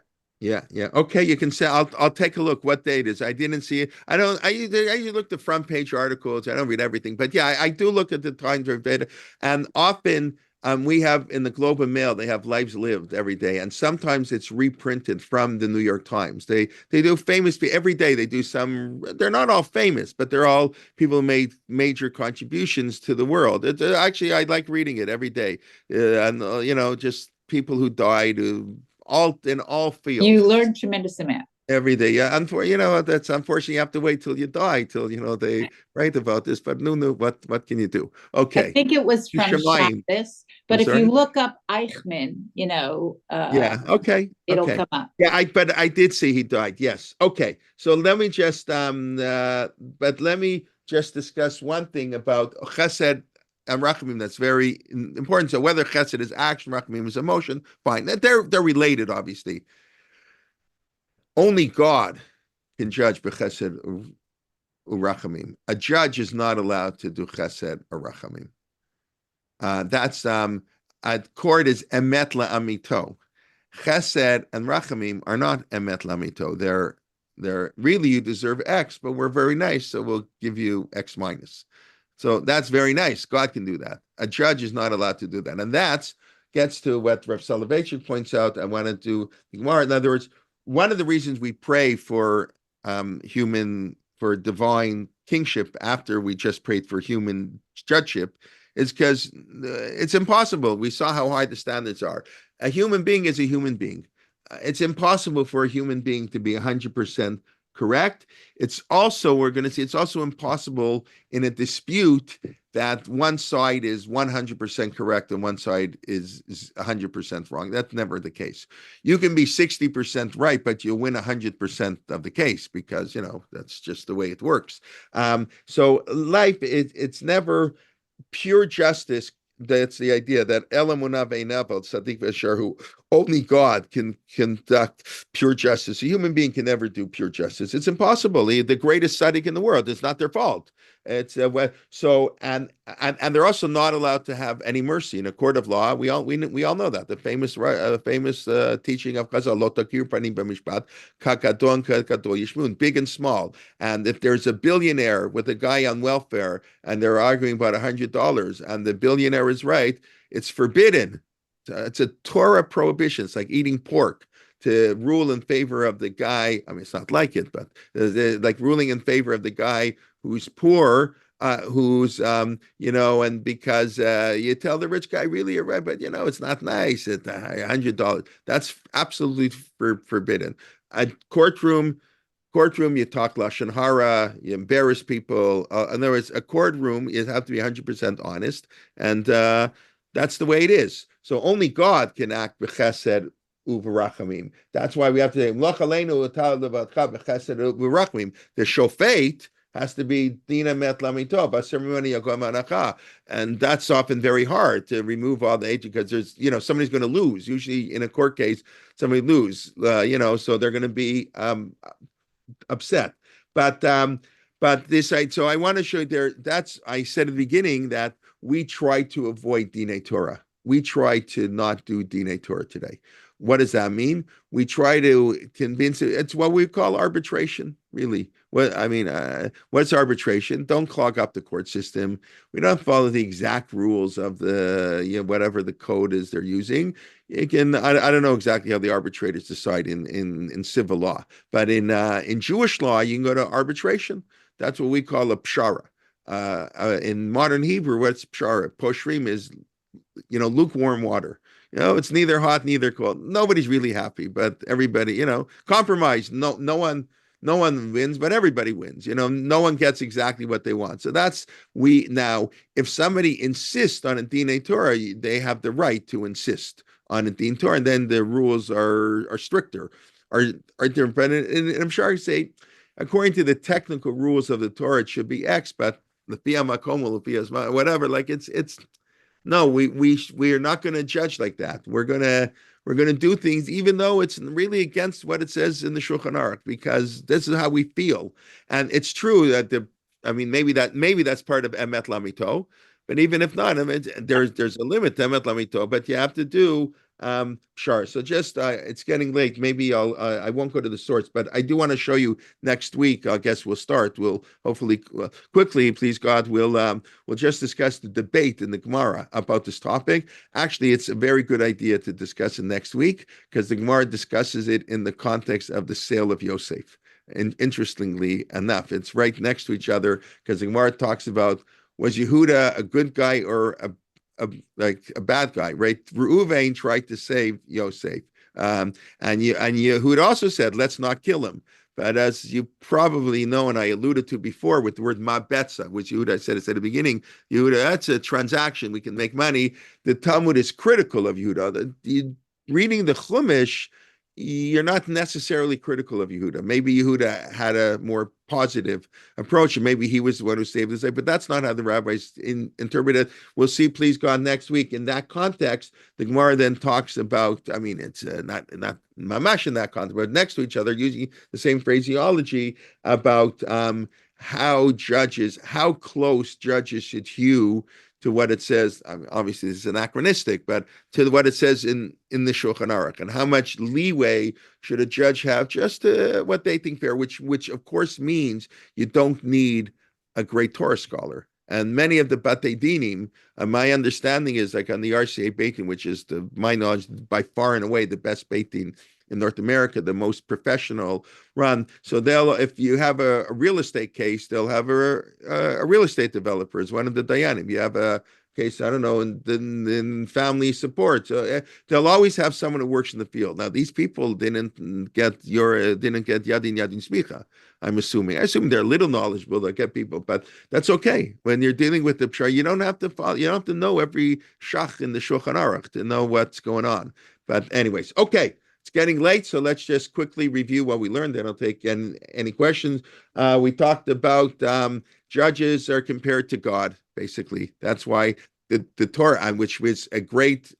Okay, you can say I'll take a look. What date is? I didn't see it. I usually look at the front page articles. I don't read everything, but yeah, I do look at the Times of data, and often we have in the Globe and Mail they have Lives Lived every day, and sometimes it's reprinted from the New York Times. They do famous every day. They do some. They're not all famous, but they're all people who made major contributions to the world. Actually, I like reading it every day, and just people who died who. In all fields. You learn tremendous amount. Every day. Yeah. That's unfortunately you have to wait till you die, till they write about this. But no, what can you do? Okay. I think it was from Shabbos, but if you look up Eichmann, okay. It'll come up. Yeah, but I did see he died. Yes. Okay. So let me just discuss one thing about Chesed and Rachamim that's very important. So whether Chesed is action, Rachamim is emotion, fine. They're related, obviously. Only God can judge b'Chesed u'Rachamim. A judge is not allowed to do Chesed or Rachamim. That's court is emet la'amito. Chesed and Rachamim are not emet la'amito. They're really you deserve X, but we're very nice, so we'll give you X minus. So that's very nice. God can do that. A judge is not allowed to do that. And that gets to what Rav Soloveitchik points out. I want to do Gemara. In other words, one of the reasons we pray for divine kingship after we just prayed for human judgeship is because it's impossible. We saw how high the standards are. A human being is a human being. It's impossible for a human being to be 100% correct. It's also, we're going to see, it's also impossible in a dispute that one side is 100% correct and one side is 100% wrong. That's never the case. You can be 60% right, but you'll win 100% of the case because, that's just the way it works. So life, it's never pure justice. That's the idea that Elamunah ve'navel tzaddik v'sharhu. only God can conduct pure justice. A human being can never do pure justice. It's impossible. The greatest tzaddik in the world. It's not their fault. It's so and they're also not allowed to have any mercy in a court of law. We all know that the famous teaching of Chazal, lo takir panim b'mishpat, kakadon kakadol yishmun, big and small. And if there's a billionaire with a guy on welfare and they're arguing about $100, and the billionaire is right, it's forbidden. It's a Torah prohibition. It's like eating pork, to rule in favor of the guy. I mean, it's not like it, but like ruling in favor of the guy who's poor, who's, and because you tell the rich guy, really, you're right, but, it's not nice at $100. That's absolutely forbidden. A courtroom, you talk lashon hara, you embarrass people. In other words, a courtroom, you have to be 100% honest, and that's the way it is. So only God can act b'chesed u'v'rachamim. That's why we have to say, the shofet has to be dina met lamito, and that's often very hard to remove all the age, because there's, somebody's going to lose. Usually in a court case, somebody lose, so they're going to be upset. But this, so I want to show you there. I said at the beginning that we try to avoid Dinei Torah. We try to not do Dinei Torah today. What does that mean? We try to convince it. It's what we call arbitration, really. What's arbitration? Don't clog up the court system. We don't follow the exact rules of the, whatever the code is they're using. I don't know exactly how the arbitrators decide in civil law, but in Jewish law, you can go to arbitration. That's what we call a pshara. In modern Hebrew, what's pshara? Poshrim is, lukewarm water. It's neither hot, neither cold. Nobody's really happy, but everybody, compromise. No one wins, but everybody wins. No one gets exactly what they want. So now, if somebody insists on a Dinei Torah, they have the right to insist on a Din Torah, and then the rules are stricter, are different. And I'm sure I say, according to the technical rules of the Torah, it should be X, but whatever. Like it's no, we are not going to judge like that. We're gonna do things even though it's really against what it says in the Shulchan Aruch, because this is how we feel. And it's true that maybe that's part of Emet Lamito, but even if not, there's a limit to Emet Lamito, but you have to do sure. So just it's getting late. Maybe I won't go to the source, but I do want to show you next week. I guess we'll start. We'll hopefully quickly, please God, we'll just discuss the debate in the Gemara about this topic. Actually, it's a very good idea to discuss it next week, because the Gemara discusses it in the context of the sale of Yosef. And interestingly enough, it's right next to each other, because the Gemara talks about, was Yehuda a good guy or a bad guy, right? Reuven tried to save Yosef, and Yehuda also said, let's not kill him. But as you probably know, and I alluded to before with the word ma'betza, which Yehuda said at the beginning, Yehuda, that's a transaction, we can make money. The Talmud is critical of Yehuda. Reading the Chumash, you're not necessarily critical of Yehuda. Maybe Yehuda had a more positive approach, and maybe he was the one who saved his life, but that's not how the rabbis interpret it. We'll see, please God, next week. In that context, the Gemara then talks about, it's not mamash in that context, but next to each other, using the same phraseology about how close judges should hew to what it says. Obviously, this is anachronistic, but to what it says in the Shulchan Aruch, and how much leeway should a judge have just to what they think fair, which of course means you don't need a great Torah scholar. And many of the Batei Dinim, my understanding is, like on the RCA Beit Din, which is, to my knowledge, by far and away the best Beit Din in North America, the most professional run. So if you have a real estate case, they'll have a real estate developer as one of the Dayanim. You have a case, I don't know, in family support. So they'll always have someone who works in the field. Now, these people didn't get Yadin Smicha, I'm assuming. I assume they're a little knowledgeable, they'll get people, but that's okay. When you're dealing with the Pshar, you don't have to know every shach in the Shulchan Aruch to know what's going on. But anyways, okay. It's getting late, so let's just quickly review what we learned. Then I'll take any questions. We talked about judges are compared to God, basically. That's why the Torah, which was a great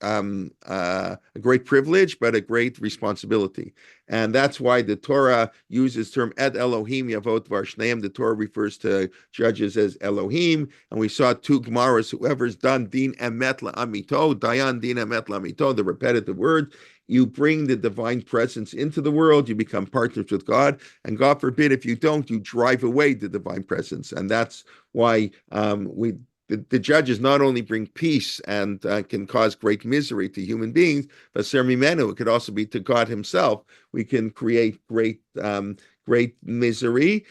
privilege, but a great responsibility. And that's why the Torah uses the term Et Elohim Yavot Varshneim. The Torah refers to judges as Elohim. And we saw two Gemaras, whoever's done Din Emet La'amito, Dayan Din Emet La'amito, the repetitive word. You bring the divine presence into the world, you become partners with God, and God forbid if you don't, you drive away the divine presence. And that's why the judges not only bring peace and can cause great misery to human beings, but Sermimenu, it could also be to God himself. We can create great misery.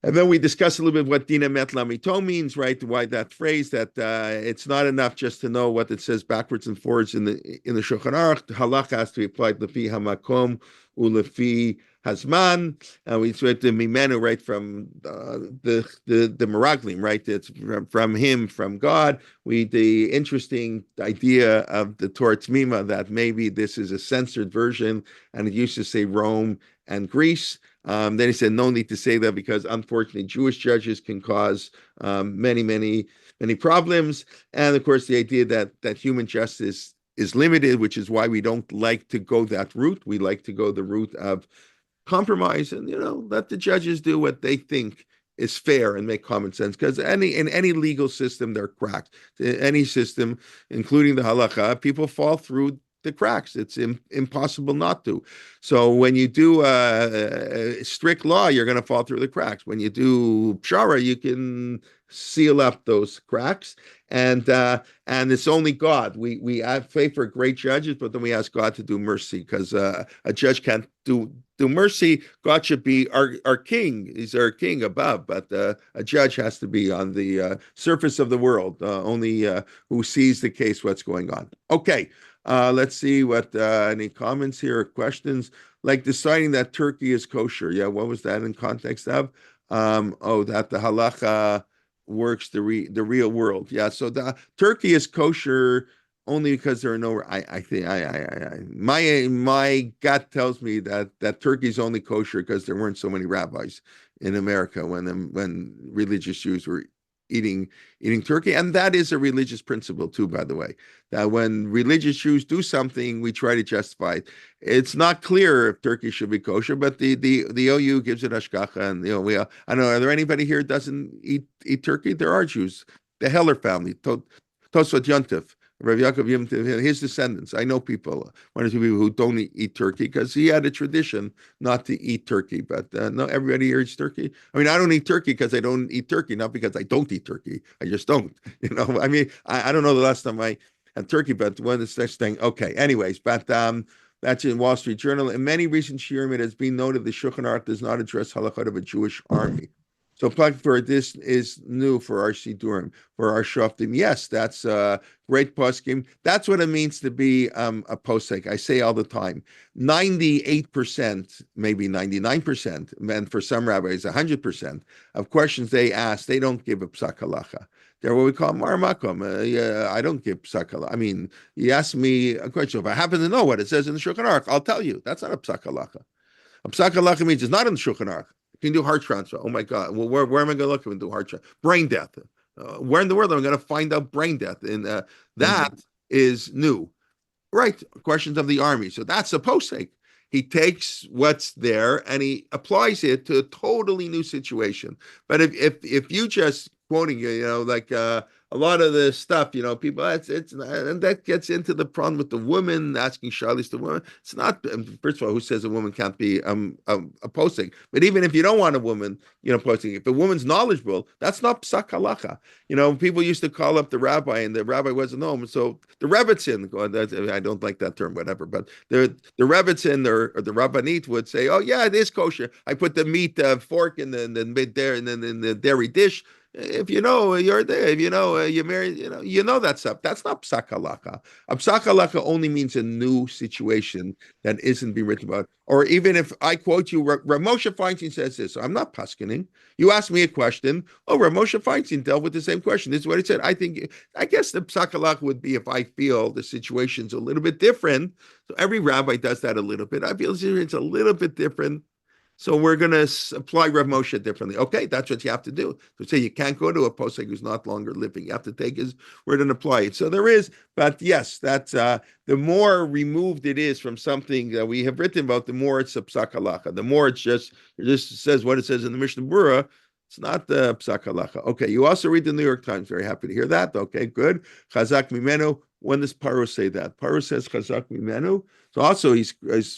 And then we discuss a little bit what Dina Met Lamito means, right? Why that phrase, that it's not enough just to know what it says backwards and forwards in the Shulchan Aruch. The halacha has to be applied lefi hamakom ulefi hazman. We said the mimenu, right, from the meraglim, right? It's from him, from God. The interesting idea of the Torah T'mima, that maybe this is a censored version, and it used to say Rome and Greece. Then he said, no need to say that because unfortunately Jewish judges can cause many problems. And of course, the idea that human justice is limited, which is why we don't like to go that route. We like to go the route of compromise and, let the judges do what they think is fair and make common sense, because in any legal system, there are cracks. Any system, including the halacha, people fall through the cracks. It's impossible not to. So when you do strict law, you're going to fall through the cracks. When you do pshara, you can seal up those cracks. And it's only God. We have faith for great judges, but then we ask God to do mercy, because a judge can't do mercy. God should be our king. He's our king above, but a judge has to be on the surface of the world, only who sees the case, what's going on. Okay. Let's see what any comments here or questions, like deciding that turkey is kosher. Yeah, what was that in context of? That the halacha works the real world. Yeah, so the turkey is kosher only because there are no. I think my gut tells me that turkey is only kosher because there weren't so many rabbis in America when religious Jews were eating turkey. And that is a religious principle too, by the way, that when religious Jews do something, we try to justify it. It's not clear if turkey should be kosher, but the OU gives it hashgacha, and I don't know, are there anybody here who doesn't eat turkey? There are Jews, the Heller family, Tosfot Yontif, Rabbi Yaakov Yontif, his descendants. I know people, one or two people who don't eat turkey because he had a tradition not to eat turkey. But no, everybody here eats turkey. I mean, I don't eat turkey because I don't eat turkey, not because I don't eat turkey. I just don't. I mean, I don't know the last time I had turkey, but when it's next thing. Okay, anyways, but that's in Wall Street Journal. In many recent shiurim, it has been noted the Shulchan Aruch does not address halachot of a Jewish army. So plug for this is new for our Siddurim, for our Shofteinu. Yes, that's great poskim. That's what it means to be a posek. I say all the time, 98%, maybe 99%, and for some rabbis, 100% of questions they ask, they don't give a psak halacha. They're what we call maramakom. I don't give psak halacha. I mean, you ask me a question. If I happen to know what it says in the Shulchan Aruch, I'll tell you. That's not a psak halacha. A psak halacha means it's not in the Shulchan Aruch. You can do heart transplant. Oh my God! Well, where am I going to look and do heart transplant? Brain death. Where in the world am I going to find out brain death? And that is new, right? Questions of the army. So that's a posek. He takes what's there and he applies it to a totally new situation. But if you just quoting, like a lot of the stuff, people, and that gets into the problem with the woman asking shalis to women. It's not, first of all, who says a woman can't be a posting? But even if you don't want a woman, posting, if a woman's knowledgeable, that's not psak halacha. People used to call up the rabbi, and the rabbi wasn't home. So the Rebbetzin, I don't like that term, whatever, but the Rebbetzin or the Rabbanit would say, oh yeah, it is kosher. I put the meat fork in the mid there and then in the dairy dish. If you're there, if you're married, that stuff. That's not psak halacha. A psak halacha only means a new situation that isn't being written about. Or even if I quote you, Rav Moshe Feinstein says this, so I'm not paskening. You ask me a question. Oh, Rav Moshe Feinstein dealt with the same question. This is what he said. I guess the psak halacha would be if I feel the situation's a little bit different. So every rabbi does that a little bit. I feel it's a little bit different. So we're going to apply Rav Moshe differently. Okay, that's what you have to do. So say you can't go to a posek who's not longer living. You have to take his word and apply it. So there is, but yes, that's the more removed it is from something that we have written about, the more it's a psak halacha. The more it just says what it says in the Mishnah Berurah. It's not the psak halacha. Okay, you also read the New York Times. Very happy to hear that. Okay, good. Chazak mimenu. When does Paro say that? Paro says chazak mimenu. So also he's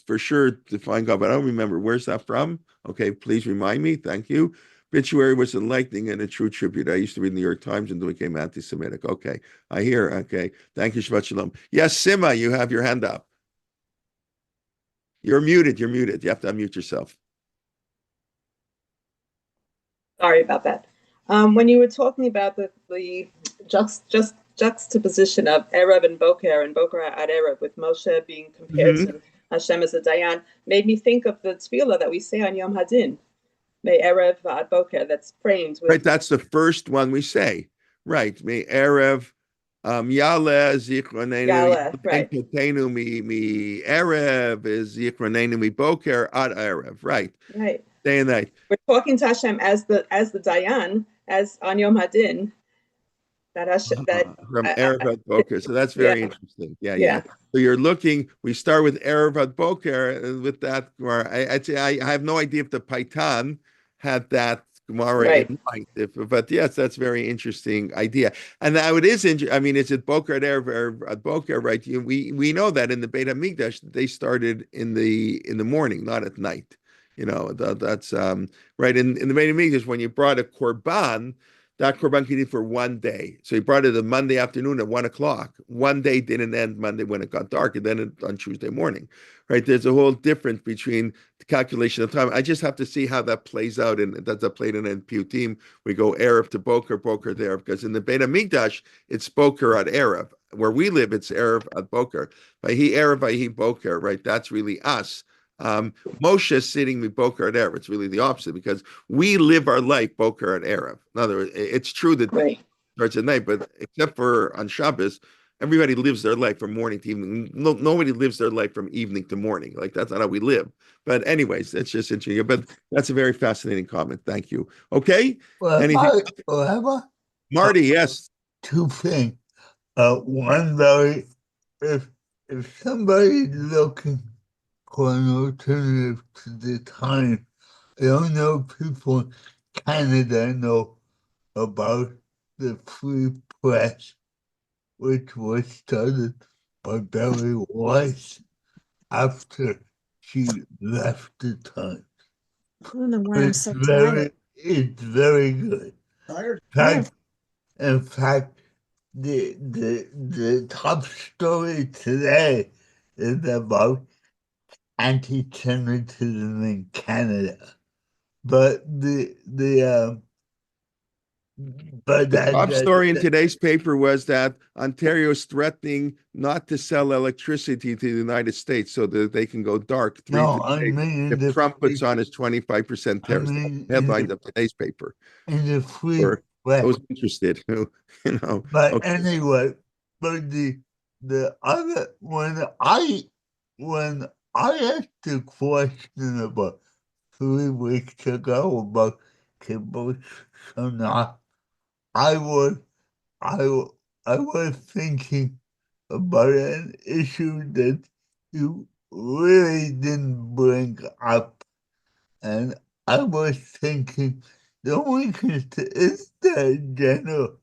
for sure defying God, but I don't remember. Where's that from? Okay, please remind me. Thank you. Obituary was enlightening and a true tribute. I used to read the New York Times and became anti-Semitic. Okay, I hear. Okay, thank you, Shabbat Shalom. Yes, Sima, you have your hand up. You're muted. You're muted. You have to unmute yourself. Sorry about that. When you were talking about the juxtaposition of Erev and Boker at Erev, with Moshe being compared to Hashem as a Dayan, made me think of the tefillah that we say on Yom Hadin, May Erev ad Boker, that's framed with. Right, that's the first one we say. Right, May Erev Yale Zichronenu right. Mi Erev is Zichronenu Mi Boker ad Erev. Right. Right. Day and night. We're talking to Hashem as the Dayan, as on Yom Hadin. That Hashem, from Erev ad Boker. So that's very interesting. Yeah. So you're looking. We start with Erev ad Boker, and with that, I have no idea if the Paitan had that Gemara in mind. But yes, that's very interesting idea. And now it is. I mean, is it Boker at Erev ad Boker? Right. We know that in the Beit Hamikdash they started in the morning, not at night. That's right. In the Beit Hamikdash, when you brought a korban, that korban could eat for one day. So he brought it on Monday afternoon at 1:00. One day didn't end Monday when it got dark, and then on Tuesday morning. Right? There's a whole difference between the calculation of time. I just have to see how that plays out, and that's played in Putim. We go Erev to Boker there, because in the Beit Hamikdash, it's Boker at Erev. Where we live, it's Erev at Boker. Vayhi Erev, Vayhi Boker, right? That's really us. Moshe is sitting with Boker at Erev. It's really the opposite, because we live our life Boker at Erev. In other words, it's true that it starts at night, but except for on Shabbos, everybody lives their life from morning to evening. Nobody lives their life from evening to morning. Like, that's not how we live. But anyways, that's just interesting. But that's a very fascinating comment. Thank you. Okay. Anything? Marty, yes. Two things. One, Larry, if somebody's looking for an alternative to the time, I don't know if people in Canada know about the free press, which was started by Barry Weiss after she left the Times. I don't know why I'm so tired. It's very good. In fact, the top story today is about anti-Semitism in Canada, but the top story in today's paper was that Ontario is threatening not to sell electricity to the United States so that they can go dark if Trump puts on his 25% tariffs. Headline of today's paper. In the free press. I was interested, But anyway, but the other when I asked a question about 3 weeks ago about kibbutz shana, I was thinking about an issue that you really didn't bring up, and I was thinking the only concern is the general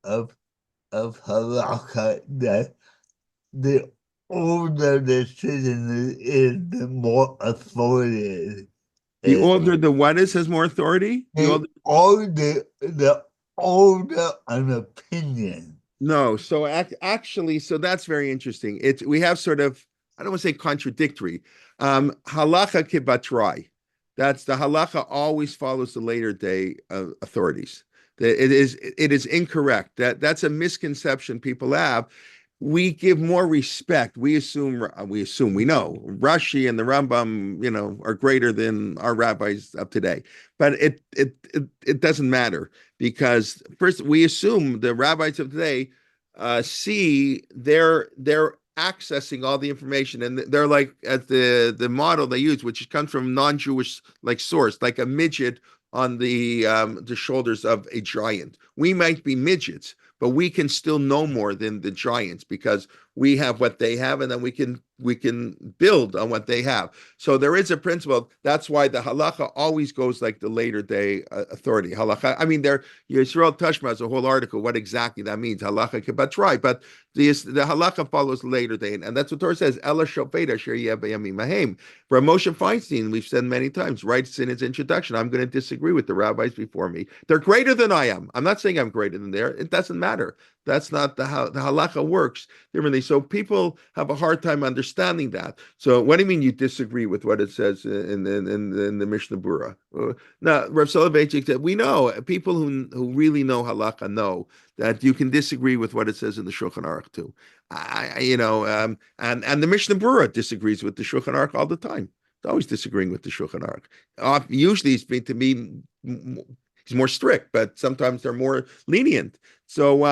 of halakha that the older the citizen is, the more authority. The older the what is has more authority? The older an opinion. No, so actually, so that's very interesting. We have sort of, I don't want to say contradictory. Halacha kibatrai. That's the halacha always follows the later day authorities. It is incorrect. That's a misconception people have. We give more respect. We assume we know Rashi and the Rambam, are greater than our rabbis of today. But it doesn't matter, because first we assume the rabbis of today see their accessing all the information, and they're like at the model they use, which comes from non-Jewish like source, like a midget on the shoulders of a giant. We might be midgets, but we can still know more than the giants because we have what they have, and then we can build on what they have. So there is a principle. That's why the halacha always goes like the later day authority. Halacha. I mean, there Yisrael Tashma has a whole article what exactly that means. Halacha kibatrai, but the halacha follows later day, and that's what Torah says. Ela shofet asher yeh b'yamim hahem. For Moshe Feinstein, we've said many times, writes in his introduction, I'm going to disagree with the rabbis before me. They're greater than I am. I'm not saying I'm greater than they are. It doesn't matter. That's not how the halacha works differently. So people have a hard time understanding that. So what do you mean you disagree with what it says in the Mishnah Berurah? Now, Rav Soloveitchik said, we know, people who really know halacha know that you can disagree with what it says in the Shulchan Aruch too. And the Mishnah Berurah disagrees with the Shulchan Aruch all the time. It's always disagreeing with the Shulchan Aruch. Usually he's been to me, he's more strict, but sometimes they're more lenient. So,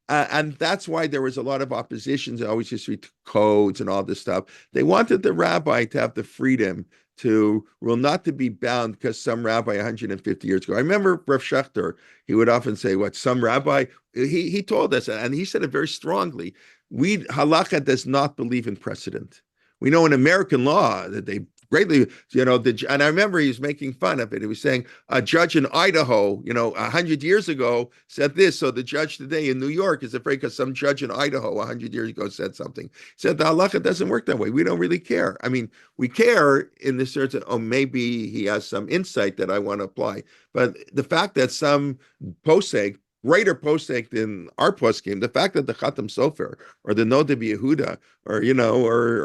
and that's why there was a lot of opposition to always history to codes and all this stuff. They wanted the rabbi to have the freedom to rule, not to be bound because some rabbi 150 years ago. I remember Rav Schechter, he would often say, what, some rabbi, he told us, and he said it very strongly, halakha does not believe in precedent. We know in American law that they greatly, and I remember he was making fun of it. He was saying a judge in Idaho, 100 years ago said this. So the judge today in New York is afraid because some judge in Idaho 100 years ago said something. He said the halacha doesn't work that way. We don't really care. I mean, we care in the sense that, maybe he has some insight that I want to apply. But the fact that some posek, greater posek than our poskim, the fact that the Chatam Sofer or the Nodeb Yehuda or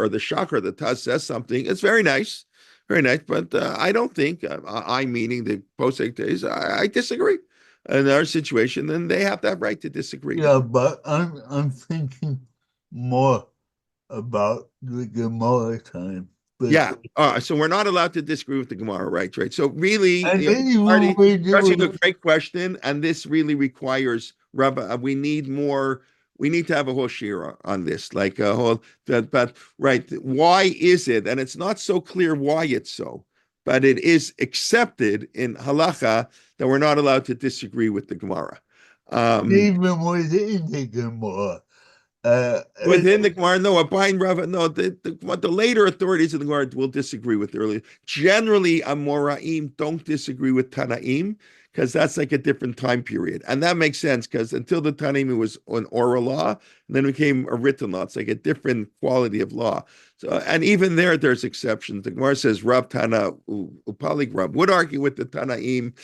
the Shachar, the Taz says something, it's very nice, but I don't think I meaning the posek days, I disagree in our situation, and they have that right to disagree. Yeah, but I'm thinking more about the Gemara time. Yeah. So we're not allowed to disagree with the Gemara, right? So really, Marty, asking a great question, and this really requires Rabbi. We need to have a whole shira on this, like a whole. But right, why is it? And it's not so clear why it's so, but it is accepted in halacha that we're not allowed to disagree with the Gemara. Even within the Gemara. Within the Gemara, no, Abayin Rava, no, the later authorities in the Gemara will disagree with the earlier. Generally, Amoraim don't disagree with Tanaim because that's like a different time period. And that makes sense because until the Tanaim, it was an oral law, and then it became a written law. It's like a different quality of law. So, and even there's exceptions. The Gemara says, Rab Tana, Upalik Rab would argue with the Tanaim.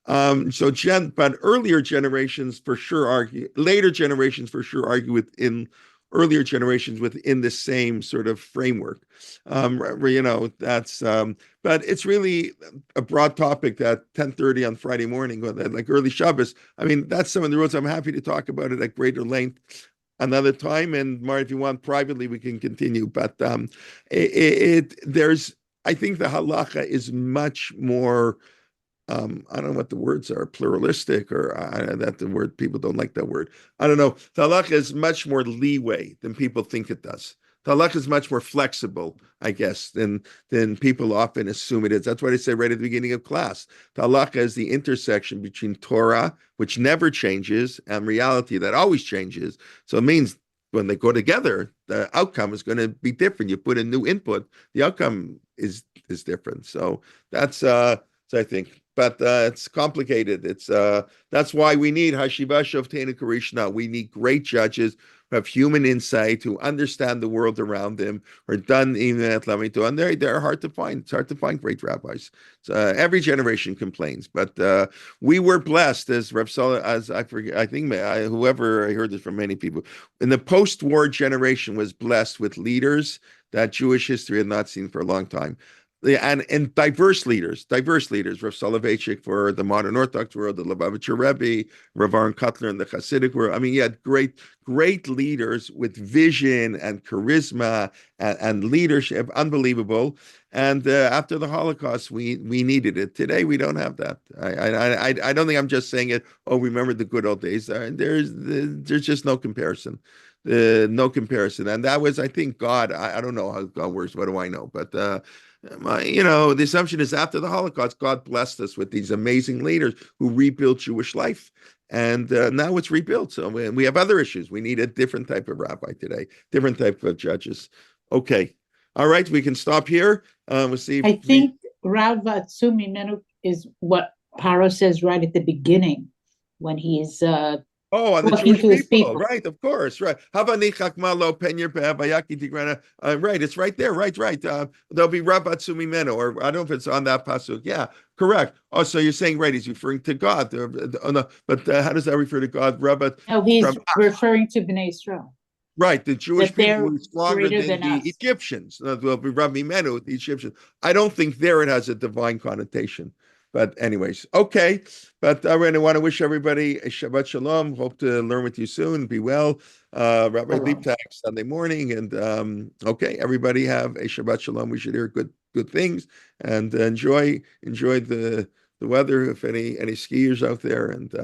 But earlier generations for sure argue, later generations for sure argue within earlier generations within the same sort of framework. That's, but it's really a broad topic that 10:30 on Friday morning, like early Shabbos. I mean, that's some of the rules. I'm happy to talk about it at greater length another time. And Mar, if you want privately, we can continue. But I think the halacha is much more, I don't know what the words are, pluralistic, or that the word, people don't like that word. I don't know. Halacha is much more leeway than people think it does. Halacha is much more flexible, I guess, than people often assume it is. That's what I say right at the beginning of class. Halacha is the intersection between Torah, which never changes, and reality that always changes. So it means when they go together, the outcome is going to be different. You put a new input, the outcome is different. So that's I think. But it's complicated. It's that's why we need Hasheeva Shofteinu Karishna. We need great judges who have human insight, who understand the world around them, or done even at Lamito. And they're hard to find. It's hard to find great rabbis. So, every generation complains, but we were blessed as Reb Salah, as I forget. I think whoever, I heard this from many people in the post-war generation was blessed with leaders that Jewish history had not seen for a long time. And diverse leaders, Rav Soloveitchik for the modern Orthodox world, the Lubavitcher Rebbe, Rav Aaron Kotler in the Hasidic world. I mean, you had great leaders with vision and charisma and leadership, unbelievable. And after the Holocaust, we needed it. Today, we don't have that. I don't think I'm just saying it. Oh, remember the good old days. There's just no comparison. no comparison. And that was, I think, God. I don't know how God works. What do I know? But the assumption is after the Holocaust, God blessed us with these amazing leaders who rebuilt Jewish life. And now it's rebuilt. So we have other issues. We need a different type of rabbi today, different type of judges. Okay. All right. We can stop here. We'll see. I think Rav Atzumi Menu is what Paro says right at the beginning when he's on the talking Jewish to his people. Right, of course, right. Right, it's right there, right. There'll be Rav Atzumi Menu, or I don't know if it's on that pasuk. Yeah, correct. Oh, so you're saying, right, he's referring to God. No, but how does that refer to God? No, he's referring to Bnei Israel. Right, the Jewish That people they're were stronger greater than than the us. Egyptians. Will be Rabbi Menu, the Egyptians. I don't think there it has a divine connotation. But anyways, okay. But I really want to wish everybody a Shabbat Shalom. Hope to learn with you soon. Be well. Rabbi Leiptag Sunday morning. And okay, everybody have a Shabbat Shalom. We should hear good things and enjoy the weather. If any skiers out there. And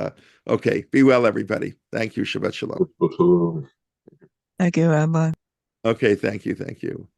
okay, be well, everybody. Thank you. Shabbat Shalom. Thank you, Rabbi. Okay, thank you.